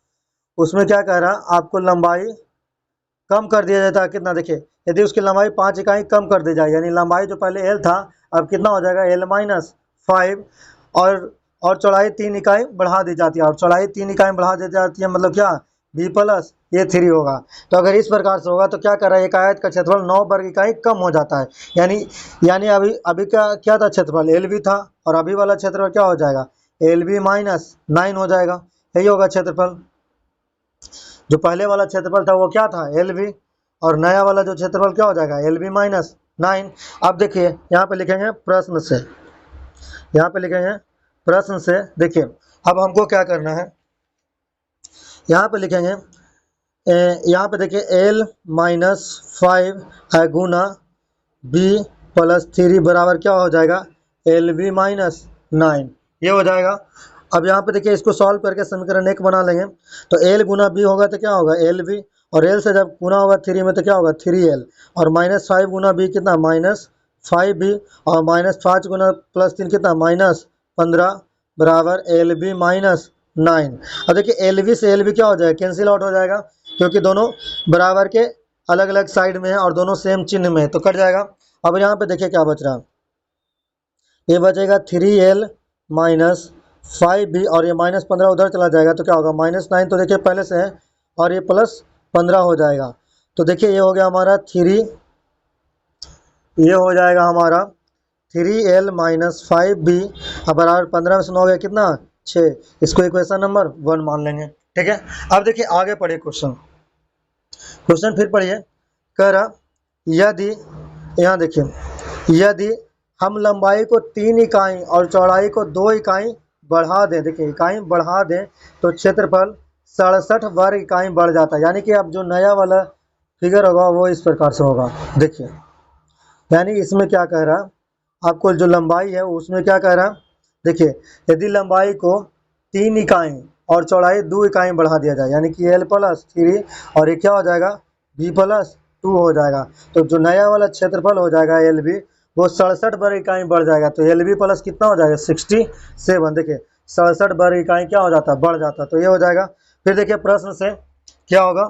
उसमें क्या कह रहा है, आपको लंबाई कम कर दिया जाता है। कितना, देखिए यदि उसकी लंबाई 5 इकाई कम कर दी जाए, यानी लंबाई जो पहले l था अब कितना हो जाएगा l-5 और चौड़ाई 3 इकाई बढ़ा दी जाती है। और चौड़ाई 3 इकाई बढ़ा दी जाती है मतलब क्या, b प्लस ये 3 होगा। तो अगर इस प्रकार से होगा तो क्या कर रहा है, एक आयत का क्षेत्रफल 9 वर्ग इकाई कम हो जाता है। यानी अभी क्या था, क्षेत्रफल LB था और अभी वाला क्षेत्रफल क्या हो जाएगा, LB-9 हो जाएगा। यही होगा क्षेत्रफल। जो पहले वाला क्षेत्रफल था वो क्या था LB और नया वाला जो क्षेत्रफल क्या हो जाएगा LB-9। अब देखिए यहाँ पे लिखेंगे प्रश्न से, यहाँ पे लिखेंगे प्रश्न से। देखिए अब हमको क्या करना है, यहाँ पे लिखेंगे यहाँ पे देखिए l-5 गुना b प्लस 3 बराबर क्या हो जाएगा LB-9, ये हो जाएगा। अब यहाँ पे देखिए इसको सॉल्व करके समीकरण 1 बना लेंगे। तो l गुना b होगा तो क्या होगा LB और l से जब गुना होगा 3 में तो क्या होगा 3l और -5 गुना b कितना -5b और -5 गुना +3 कितना -15 बराबर LB-9। अब देखिए LB से LB क्या हो जाएगा, कैंसिल आउट हो जाएगा क्योंकि दोनों बराबर के अलग अलग साइड में है और दोनों सेम चिन्ह में है तो कट जाएगा। अब यहाँ पे देखिए क्या बच रहा है, ये बचेगा 3l-5b और ये -15 उधर चला जाएगा तो क्या होगा -9 तो देखिए पहले से है और ये +15 हो जाएगा। तो देखिए ये हो गया हमारा 3, ये हो जाएगा हमारा 3l-5b अब बराबर 15 में से 9 गया कितना 6, इसको इक्वेशन नंबर 1 मान लेंगे। ठीक है, अब देखिए आगे पढ़िए क्वेश्चन फिर पढ़िए। कह रहा यदि, यहाँ देखिए यदि हम लंबाई को 3 इकाई और चौड़ाई को 2 इकाई बढ़ा दें, देखिए इकाई बढ़ा दें तो क्षेत्रफल 67 वर्ग इकाई बढ़ जाता है। यानी कि अब जो नया वाला फिगर होगा वो इस प्रकार से होगा। देखिए यानी इसमें क्या कह रहा, आपको जो लंबाई है उसमें क्या कह रहा, देखिए यदि लंबाई को 3 इकाई और चौड़ाई 2 इकाई बढ़ा दिया जाए यानी कि l+3 और ये क्या हो जाएगा b+2 हो जाएगा। तो जो नया वाला क्षेत्रफल हो जाएगा LB वो 67 वर्ग इकाई बढ़ जाएगा। तो LB प्लस कितना हो जाएगा 67। देखिए 67 वर्ग इकाई क्या हो जाता है बढ़ जाता है तो ये हो जाएगा। फिर देखिए प्रश्न से क्या होगा,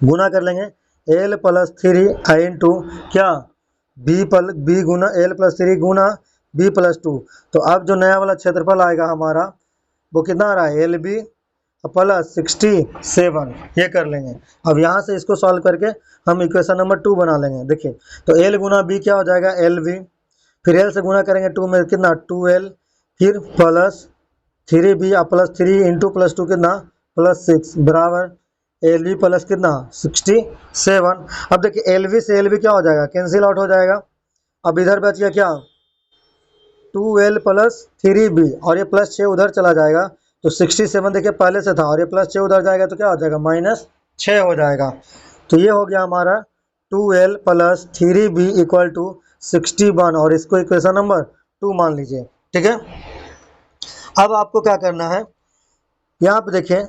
गुना कर लेंगे l+3 इंटू क्या b गुना l+3 गुना b+2। तो अब जो नया वाला क्षेत्रफल आएगा हमारा वो कितना आ रहा है LB प्लस 67, ये कर लेंगे। अब यहाँ से इसको सॉल्व करके हम इक्वेशन नंबर 2 बना लेंगे। देखिए तो l गुना b क्या हो जाएगा LB, फिर l से गुना करेंगे 2 में कितना 2l, फिर प्लस 3b प्लस 3 इंटू +2 कितना +6 बराबर LB प्लस कितना 67। अब देखिए LB से LB क्या हो जाएगा कैंसिल आउट हो जाएगा। अब इधर बच गया क्या 2l प्लस 3b और ये +6 उधर चला जाएगा तो 67 देखिए पहले से था और ये +6 उधर जाएगा तो क्या हो जाएगा -6 हो जाएगा। तो ये हो गया हमारा 2l plus 3b equal to 61 और इसको इक्वेशन नंबर 2 मान लीजिए। ठीक है, अब आपको क्या करना है, यहाँ पे देखिए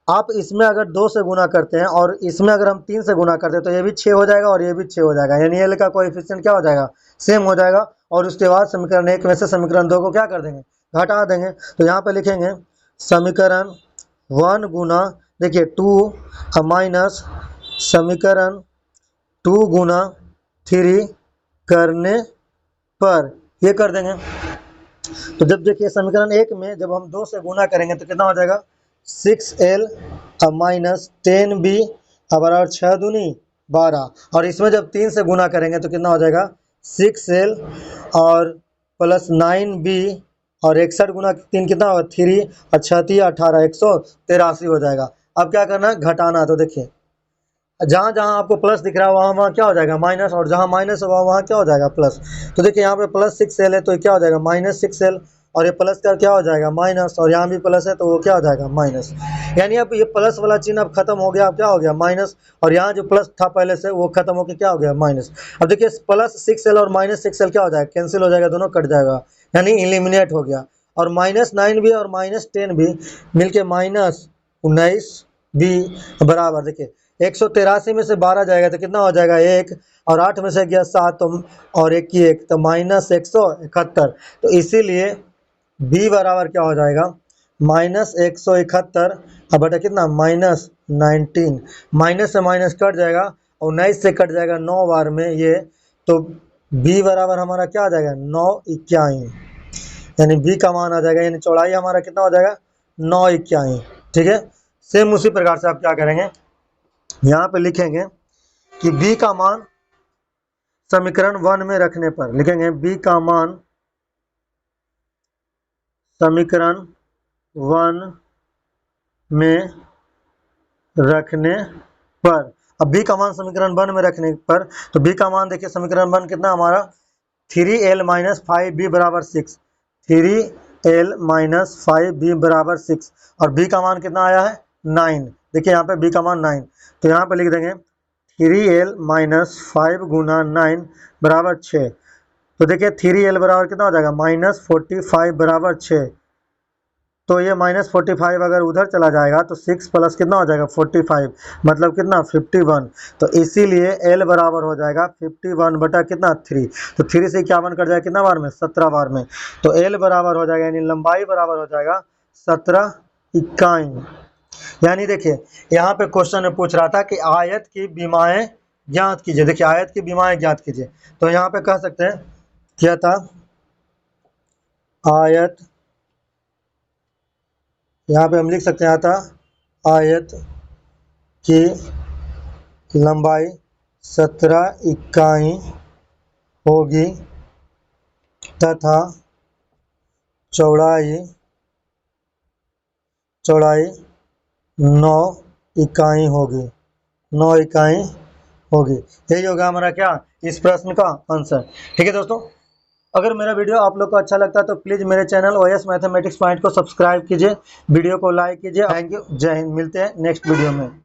आप इसमें अगर 2 से गुना करते हैं और इसमें अगर हम 3 से गुना करते हैं तो ये भी 6 हो जाएगा और ये भी 6 हो जाएगा। यानी l का कोएफिशिएंट क्या हो जाएगा सेम हो जाएगा। और उसके बाद समीकरण 1 में से समीकरण 2 को क्या कर देंगे घटा देंगे। तो यहाँ पे लिखेंगे समीकरण 1 गुना देखिए 2 माइनस समीकरण 2 गुना 3 करने पर ये कर देंगे। तो जब देखिए समीकरण 1 में जब हम 2 से गुना करेंगे तो कितना हो जाएगा 6l माइनस 10b बराबर 6 दूनी 12 और इसमें जब 3 से गुना करेंगे तो कितना हो जाएगा 6l और प्लस 9b और 61 गुना 3 कितना होगा 3 और 6 18 183 हो जाएगा। अब क्या करना है घटाना। तो देखिए जहाँ जहाँ आपको प्लस दिख रहा है वहाँ वहाँ क्या हो जाएगा माइनस और जहाँ माइनस होगा वहाँ क्या हो जाएगा प्लस। तो देखिए यहाँ पे +6l है तो क्या हो जाएगा -6l और ये प्लस का क्या हो जाएगा माइनस, और यहाँ भी प्लस है तो वो क्या हो जाएगा माइनस। यानी अब ये प्लस वाला चिन्ह अब खत्म हो गया, अब क्या हो गया माइनस, और यहाँ जो प्लस था पहले से वो खत्म होकर क्या हो गया माइनस। अब देखिए प्लस 6l और माइनस 6l क्या हो जाएगा, कैंसिल हो जाएगा, दोनों कट जाएगा, यानी इलिमिनेट हो गया। और -9 भी और -10 भी मिलके -19 भी बराबर, देखिए 183 में से 12 जाएगा तो कितना हो जाएगा 1, और 8 में से गया 7 और 1 की 1 तो -171। तो इसीलिए b बराबर क्या हो जाएगा -171 अब बटा कितना -19, माइनस से माइनस कट जाएगा और 19 से कट जाएगा 9 बार में ये, तो b बराबर हमारा क्या आ जाएगा 9 यानी b का मान आ जाएगा, यानी चौड़ाई हमारा कितना हो जाएगा 9 ठीक है। सेम उसी प्रकार से आप क्या करेंगे, यहाँ पे लिखेंगे कि b का मान समीकरण 1 में रखने पर, लिखेंगे b का मान समीकरण 1 में रखने पर। अब b का मान समीकरण 1 में रखने पर, तो b का मान देखिए समीकरण 1 कितना हमारा 3l - 5b बराबर 6, 3l - 5b बराबर 6, और b का मान कितना आया है 9। देखिए यहाँ पे b का मान 9, तो यहाँ पे लिख देंगे 3l - 5 गुना 9 बराबर 6। तो देखिए 3l बराबर कितना हो जाएगा -45 बराबर 6, तो ये -45 अगर उधर चला जाएगा तो 6 प्लस कितना हो जाएगा 45, मतलब कितना 51। तो इसीलिए l बराबर हो जाएगा 51 बटा कितना 3, तो 3 से 51 कट जाएगा कितना बार में 17 बार में, तो l बराबर हो जाएगा, यानी लंबाई बराबर हो जाएगा 17 इकाई। यानी देखिए यहाँ पे क्वेश्चन में पूछ रहा था कि आयत की विमाएं ज्ञात कीजिए, देखिए आयत की विमाएं ज्ञात कीजिए, तो यहाँ पे कह सकते हैं क्या था आयत, यहाँ पे हम लिख सकते हैं था आयत की लंबाई 17 इकाई होगी तथा चौड़ाई 9 इकाई होगी, 9 इकाई होगी। यही होगा हमारा क्या इस प्रश्न का आंसर। ठीक है दोस्तों, अगर मेरा वीडियो आप लोग को अच्छा लगता है तो प्लीज़ मेरे चैनल OS मैथमेटिक्स पॉइंट को सब्सक्राइब कीजिए, वीडियो को लाइक कीजिए। थैंक यू, जय हिंद, मिलते हैं नेक्स्ट वीडियो में।